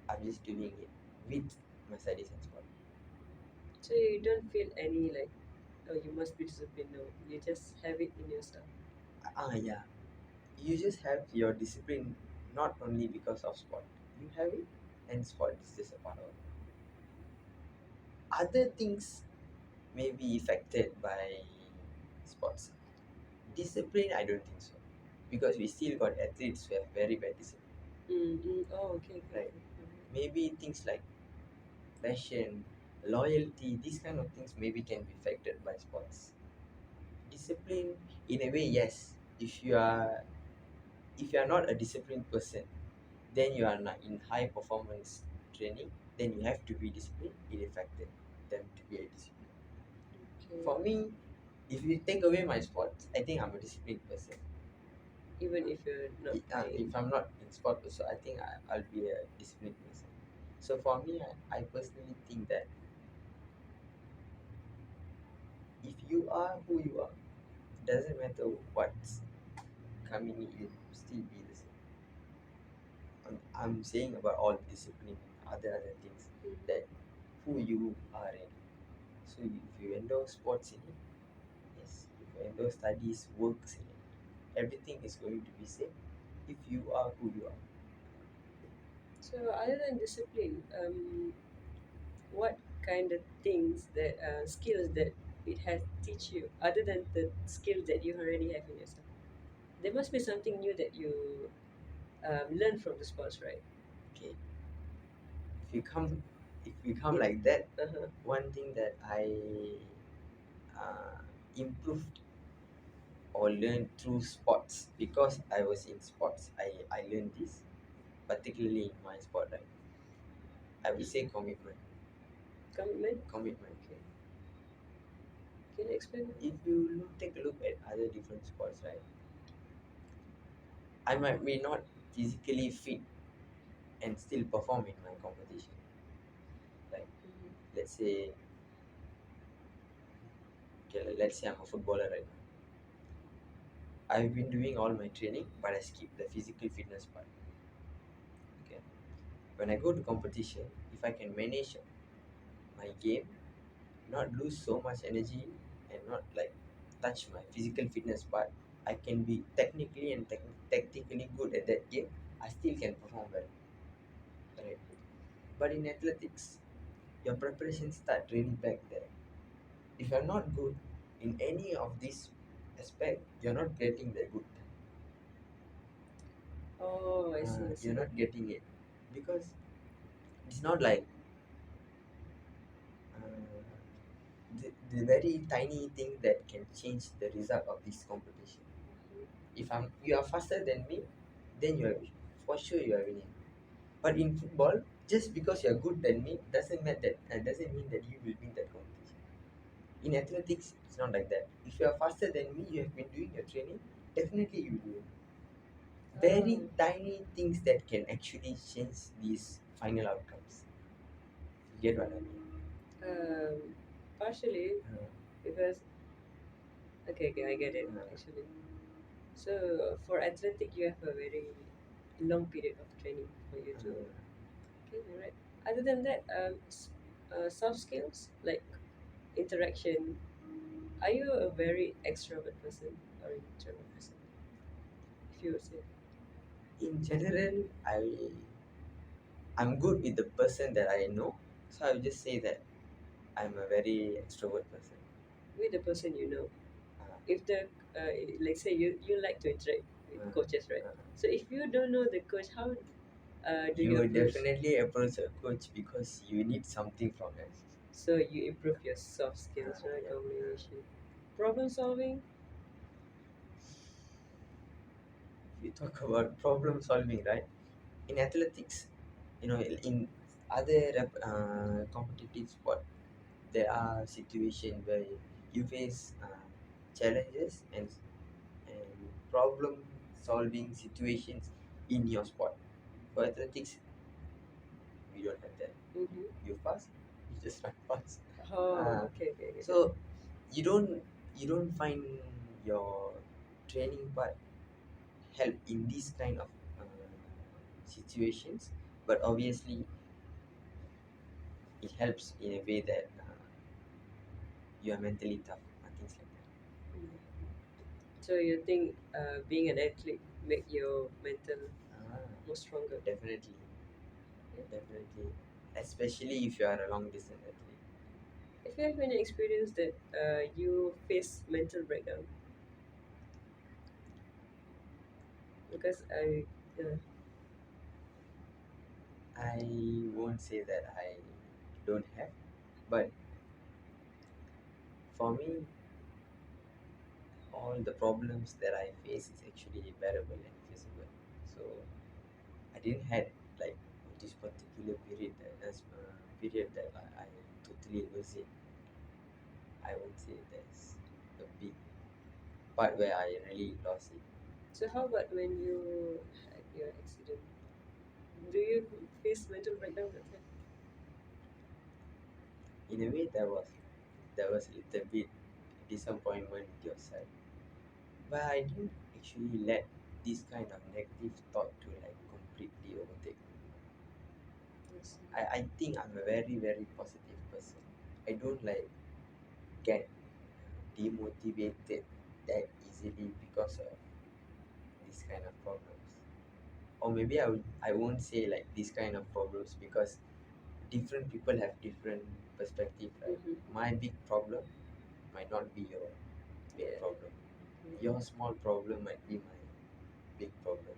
I'm just doing it with my studies and sport. So you don't feel any like, oh, you must be disciplined. No, you just have it in yourself. Yeah. You just have your discipline not only because of sport. You have it, and sport is just a part of it. Other things may be affected by sports. Discipline, I don't think so. Because we still got athletes who have very bad discipline, Mm-hmm. Oh, okay, okay, right? okay. Maybe things like passion, loyalty, these kind of things maybe can be affected by sports. Discipline, in a way, yes. If you are not a disciplined person, then you are not in high performance training, then you have to be disciplined. It affected them to be a discipline. For Okay. me, if you take away my sports, I think I'm a disciplined person. Even if you're not playing. If I'm not in sport also, I think I'll be a disciplined person. So for me, I personally think that if you are who you are, doesn't matter what's coming in, you still be the same. I'm saying about all discipline and other things, that who you are in. So if you endorse sports in it, yes. If you endorse studies, works in it, everything is going to be same. If you are who you are, So other than discipline, what kind of things that skills that it has teach you other than the skills that you already have in yourself? There must be something new that you learn from the sports, right? okay. if we come It, like that, uh-huh. one thing that I uh, improved or learned through sports, because I was in sports. I learned this, particularly in my sport, right? I would say commitment. Commitment. Commitment. Okay. Can you explain If more? you take a look at other different sports, right? I might be not physically fit and still perform in my competition. Like, Mm-hmm. let's say, okay, let's say I'm a footballer right now. I've been doing all my training, but I skip the physical fitness part. Okay. When I go to competition, if I can manage my game, not lose so much energy, and not like touch my physical fitness part, I can be technically and tactically good at that game. I still can perform well, right? But in athletics, your preparation start really back there. If you're not good in any of these aspect, you're not getting the good. Oh, I see. I You're see. not getting it, because it's not like uh, the very tiny thing that can change the result of this competition. If you are faster than me, then you are for sure you are winning. But in football, just because you are good than me doesn't mean that you will win that competition. In athletics, it's not like that. If you are faster than me, you have been doing your training, definitely you will win. Very Oh, tiny things that can actually change these final outcomes. You get what I mean? um, partially Uh, because okay, okay, I get it uh, actually. So for athletic, you have a very long period of training for you to. uh, Okay, you're right. Other than that, soft skills like interaction. Are you a very extrovert person or introvert person? If you would say, in general, I'm good with the person that I know, so I would just say that I'm a very extrovert person. with the person you know, Uh, if the uh, let's say you like to interact with uh, coaches, right? uh, So if you don't know the coach, how do you you will approach? definitely approach a coach because you need something from it. So you improve your soft skills, right? Yeah. Communication, problem solving. If you talk about problem solving, right? In athletics, in other competitive sport, there are situations where you face challenges and problem solving situations in your sport. For athletics, we don't have that. Mm-hmm. You fast, you just run fast. Oh, Uh, okay, okay, I get it. so you don't find your training part help in these kind of situations, but obviously it helps in a way that you are mentally tough and things like Mm. So you think being an athlete make your mental that. more stronger? Definitely, Yeah. definitely, especially if you are a long distance athlete. If you have any experience that you face mental breakdown, because I won't say that I don't have, but for me, all the problems that I face is actually bearable and feasible. So I didn't had like this particular period that I totally lose it. I would say that's a big part where I really lost it. so how about when you had your accident? Do you face mental breakdown that time? In a way, there was a little bit disappointment with yourself, but I didn't actually let this kind of negative thought to like completely overtake me. Yes. I think I'm a very very positive person. I don't like get demotivated that easily because of this kind of problems. Or maybe I won't say like this kind of problems because different people have different perspective, right? Mm-hmm. My big problem might not be your big Yeah. problem. Mhm. Your small problem might be my big problem.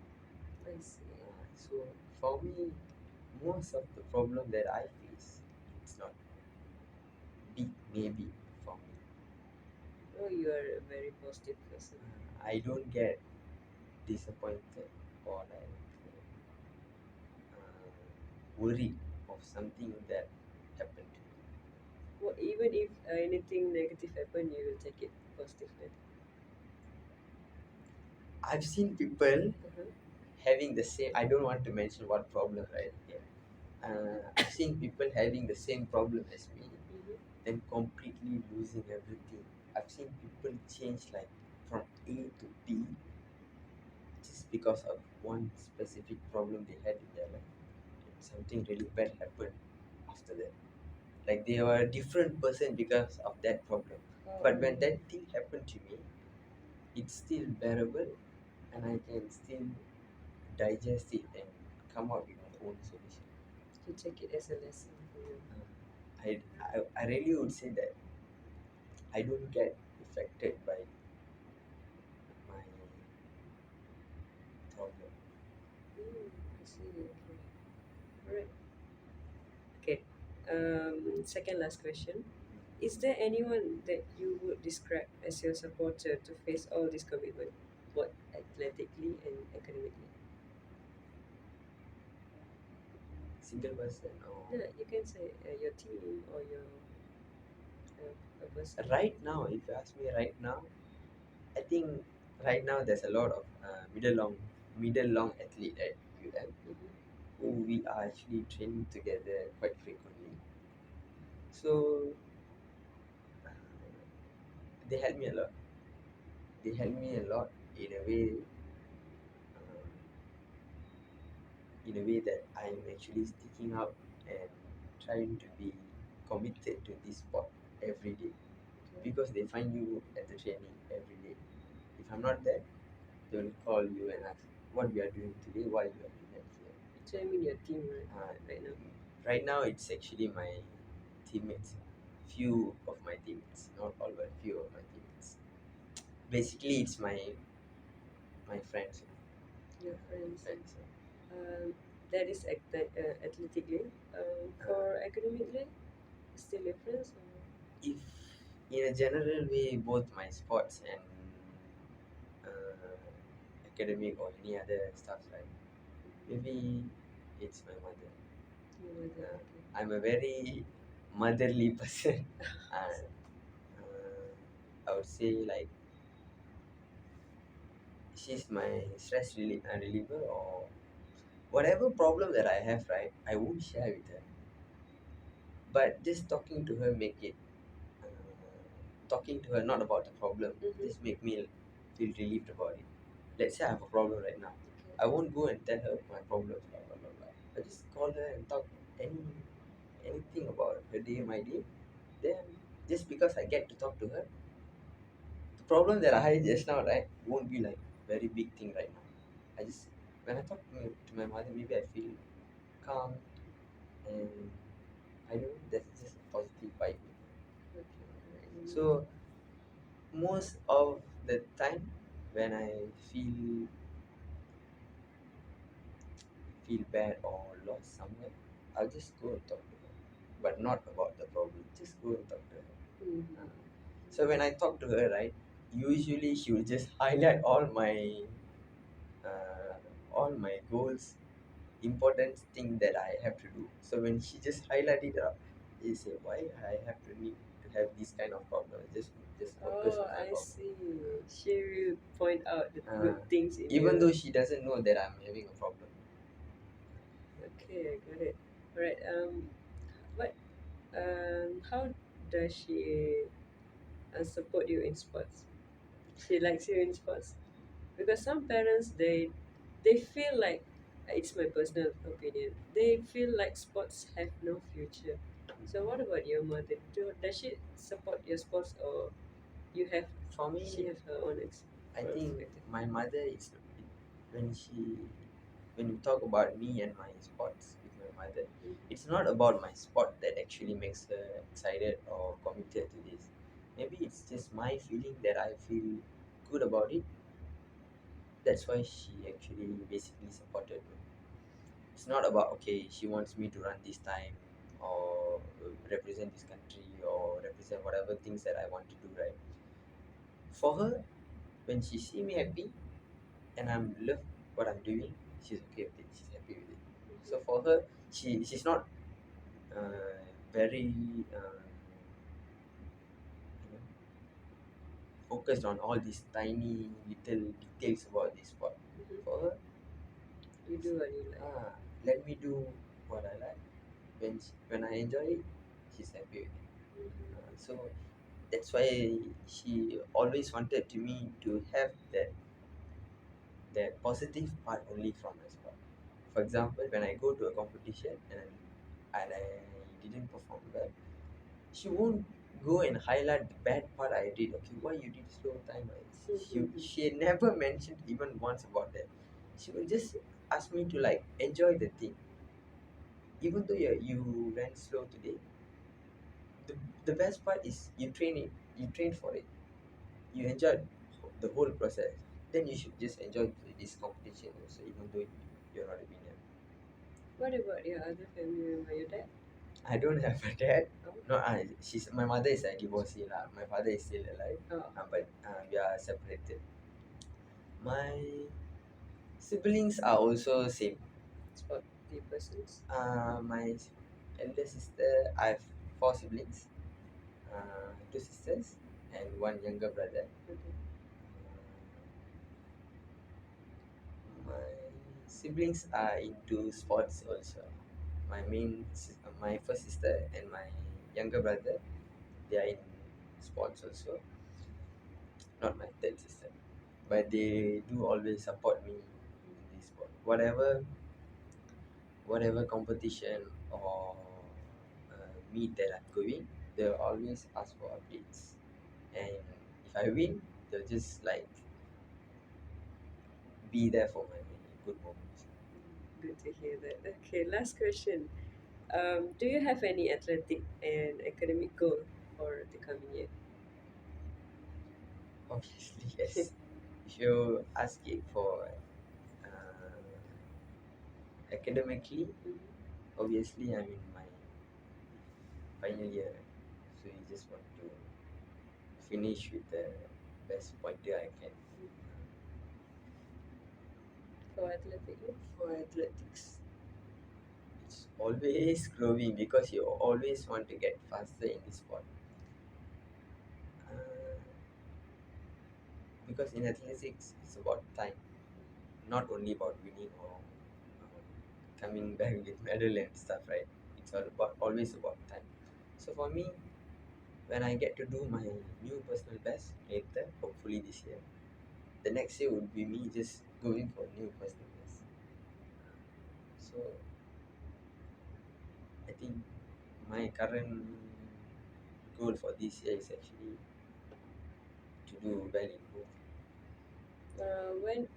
I see. So for me, most of the problem that I face, it's not big, maybe for me. Oh, you are a very positive person. I don't get disappointed or like worried of something that happened to me. Well, even if anything negative happen, you will take it positively. I've seen people Uh-huh. having the same. I don't want to mention what problem, right? Yeah. I've seen people having the same problem as me, Mm-hmm. then completely losing everything. I've seen people change like from A to B just because of one specific problem they had in their life. Something really bad happened after that. Like they were a different person because of that problem. But Oh, when that thing happened to me, it's still bearable and I can still digest it and come up with my own solution. you take it as a lesson for you. I really would say that I don't get affected by my problem. I see. Okay. All right. Okay. Second last question. Is there anyone that you would describe as your supporter to face all this commitment, both athletically and academically? Single person or Yeah, you can say your team or your a person. right now, if you ask me right now, I think right now there's a lot of middle long athlete at UM Mm-hmm. who we are actually training together quite frequently. So they help me a lot. They help me a lot uh, in a way that I'm actually sticking out and trying to be committed to this sport every day Okay. because they find you at the training every day. If I'm not there, they will call you and ask what we are doing today, why you are doing that here. So I mean your team Uh, right now. right now, it's actually my teammates, few of my teammates, not all, but few of my teammates. Basically, it's my friends, Your friends. friends. Um, that is athletically. Uh, For academically, still your friends or? if in a general way, both my sports and uh, academic or any other stuff, right? Maybe it's my mother. Your mother, Uh, okay. I'm a very motherly person, and I would say like she's my reliever or whatever problem that I have, right? I won't share with her, but just talking to her make it. Talking to her not about the problem, Mm-hmm. just make me feel relieved about it. Let's say I have a problem right now. I Okay. won't go and tell her my problems, blah blah blah blah. I just call her and talk anything about her day, my day. Then just because I get to talk to her, the problem that I had just now, right, won't be like very big thing right now. I just when I talk to my mother, maybe I feel calm and I don't know, that's just a positive vibe. Okay. Alright. So most of the time when I feel bad or lost somewhere, I'll just go and talk to her. But not about the problem. Just go and talk to her. Mm-hmm. Uh, so when I talk to her, right, usually she will just highlight uh, all my goals, important thing that I have to do. So when she just highlight it up, you say why I have to need to have this kind of problem. Just focus Oh, on my I problem. see. She will point out the Uh, good things in even though you. she doesn't know that I'm having a problem. Okay, I got it. Alright. What? How does she support you in sports? She likes you in sports because some parents they feel like it's my personal opinion. They feel like sports have no future. So what about your mother? Does she support your sports or you have For she me, have her own I think perspective? my mother is when she when we talk about me and my sports with my mother, it's not about my sport that actually makes her excited or committed to this. Maybe it's just my feeling that I feel good about it. That's why she actually basically supported me. it's not about okay she wants me to run this time or represent this country or represent whatever things that I want to do, right? For her, when she see me happy and I'm love what I'm doing, she's okay with it. She's happy with it. So for her, she's not very you know, focused on all these tiny little details about this sport. For her, You do what you like. let me do what I like. When I enjoy it, she's happy with it. So that's why she always wanted to me to have that positive part only from my sport. For example, when I go to a competition and I didn't perform well, she won't go and highlight the bad part I did. Okay, why you did slow time? She had never mentioned even once about that. She will just ask me to like enjoy the thing. Even though you ran slow today, the, the best part is you train for it, you enjoyed the whole process. Then you should just enjoy this competition also, even though you're not a winner. What about your other family member, your dad? I don't have a dad. Oh, No, she's my mother is a divorcee lah. My father is still alive, oh, but we are separated. My siblings are also same. sporty persons. My elder sister, I have four siblings, two sisters and one younger brother. Okay. My siblings are into sports also. My first sister and my younger brother, they are in sports also. Not my third sister, but they do always support me in this sport. Whatever competition or meet that I'm going, they'll always ask for updates. And if I win, they'll just like be there for my good moments. Good to hear that. Okay, last question. Do you have any athletic and academic goal for the coming year? Obviously, yes. If you ask it for academically, obviously I'm in my final year, so you just want to finish with the best pointer I can. For athletic? For athletics, it's always growing because you always want to get faster in this sport. Uh, because in athletics, it's about time, not only about winning or coming back with medal and stuff, right? It's all about always about time. So for me, when I get to do my new personal best later, hopefully this year, the next year would be me just going for new personal best. So I think my current goal for this year is actually to do well in both. When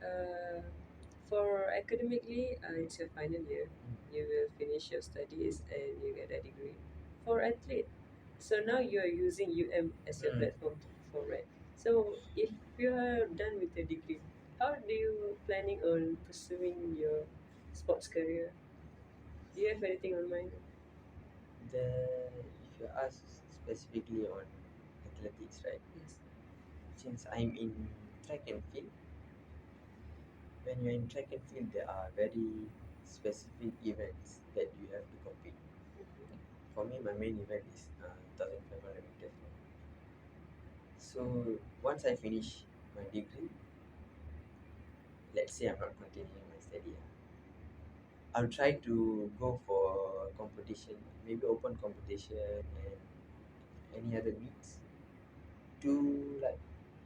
for academically, it's your final year. You will finish your studies and you get a degree. For athlete, so now you are using as your Mm. platform to perform, right? So if you are done with the degree, how do you planning on pursuing your sports career? Do you have anything on mind? If you ask specifically on athletics, right? Yes. Since I'm in track and field, when you're in track and field, there are very specific events that you have to compete. For me, my main event is 1,500 meters. So once I finish my degree, let's say I'm not continuing my study, I'll try to go for competition, maybe open competition and any other meets to like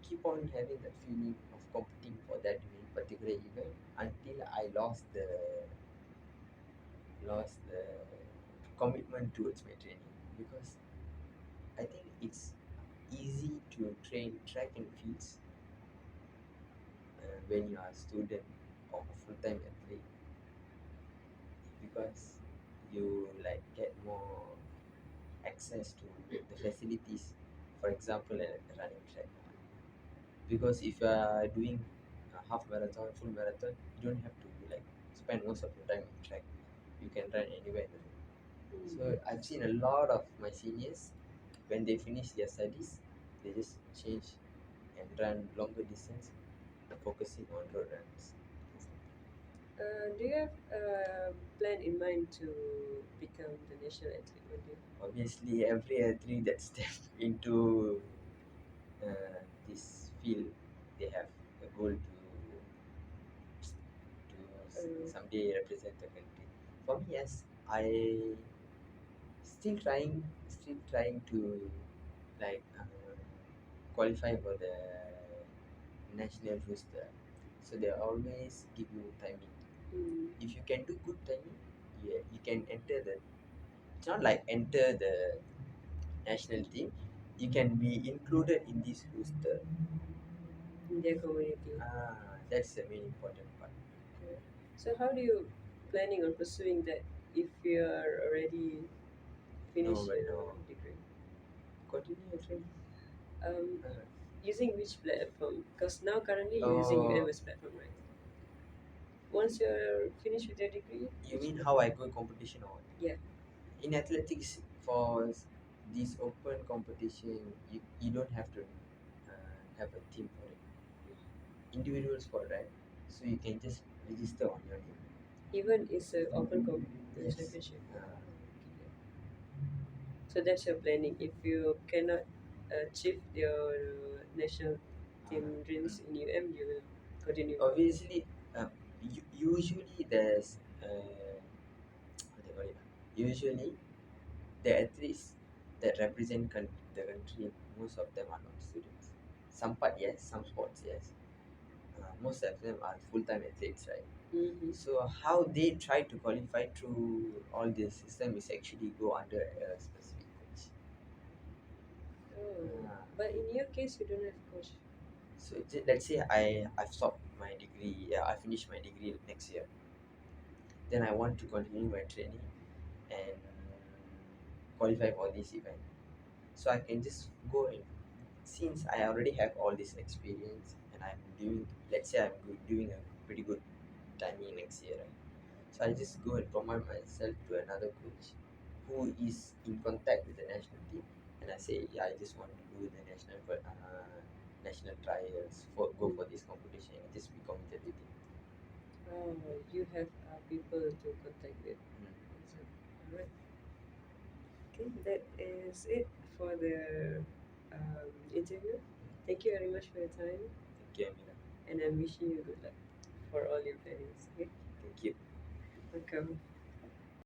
keep on having that feeling of competing for that particular event until I lost the commitment towards my training, because I think it's easy to train track and fields when you are a student or full-time athlete, because you like get more access to the facilities, for example a running track, because if you are doing a half marathon, full marathon, you don't have to like spend most of your time in track. you can run anywhere in the world. Mm. So I've seen a lot of my seniors when they finish their studies, they just change and run longer distance, focusing on road runs. Things like Do you have a plan in mind to become the national athlete one day? that. Obviously, every athlete that steps into this field, they have a goal to Uh, someday represent the country. For me, yes, I still trying to like qualify for the national rooster. So they always give you timing. mm, If you can do good timing, yeah, you can enter the. It's not like enter the national team. You can be included in this rooster. in their community. That's the main important part. Okay. So how do you planning on pursuing that if you are already No, finished but your no. degree? Continue your training. Um, Uh, using which platform? Because now currently you're using oh, UMS platform, right? Once you're finished with your degree, you which mean how platform? I go competition or what? Yeah. In athletics for this open competition you don't have to have a team for it, individual sport, right? So you can just register on your name. Even it's a open Yes. championship. Okay. So that's your planning. If you cannot achieve your national team dreams in UM, you will continue. Obviously, usually there's what they call it, usually the athletes that represent the country, most of them are not students. Some part yes, some sports yes. Most of them are full-time athletes, right? Mm-hmm. So how they try to qualify through all this system is actually go under a specific coach. Oh, Uh, but in your case, you don't have coach. so let's say I've stopped my degree. I finish my degree next year. Then I want to continue my training and qualify for this event. So I can just go and since I already have all this experience and I'm doing, let's say doing a pretty good timing next year, right? So I just go and promote myself to another coach who is in contact with the national team, and I say, yeah, I just want to do the national trials for go Mm. for this competition and just be committed with it. Oh, you have people to contact with. Mm. So, all right. Okay, that is it for the interview. Thank you very much for your time, Thank you, Amira. and I'm wishing you good luck for all your plannings. Okay, Thank you. welcome.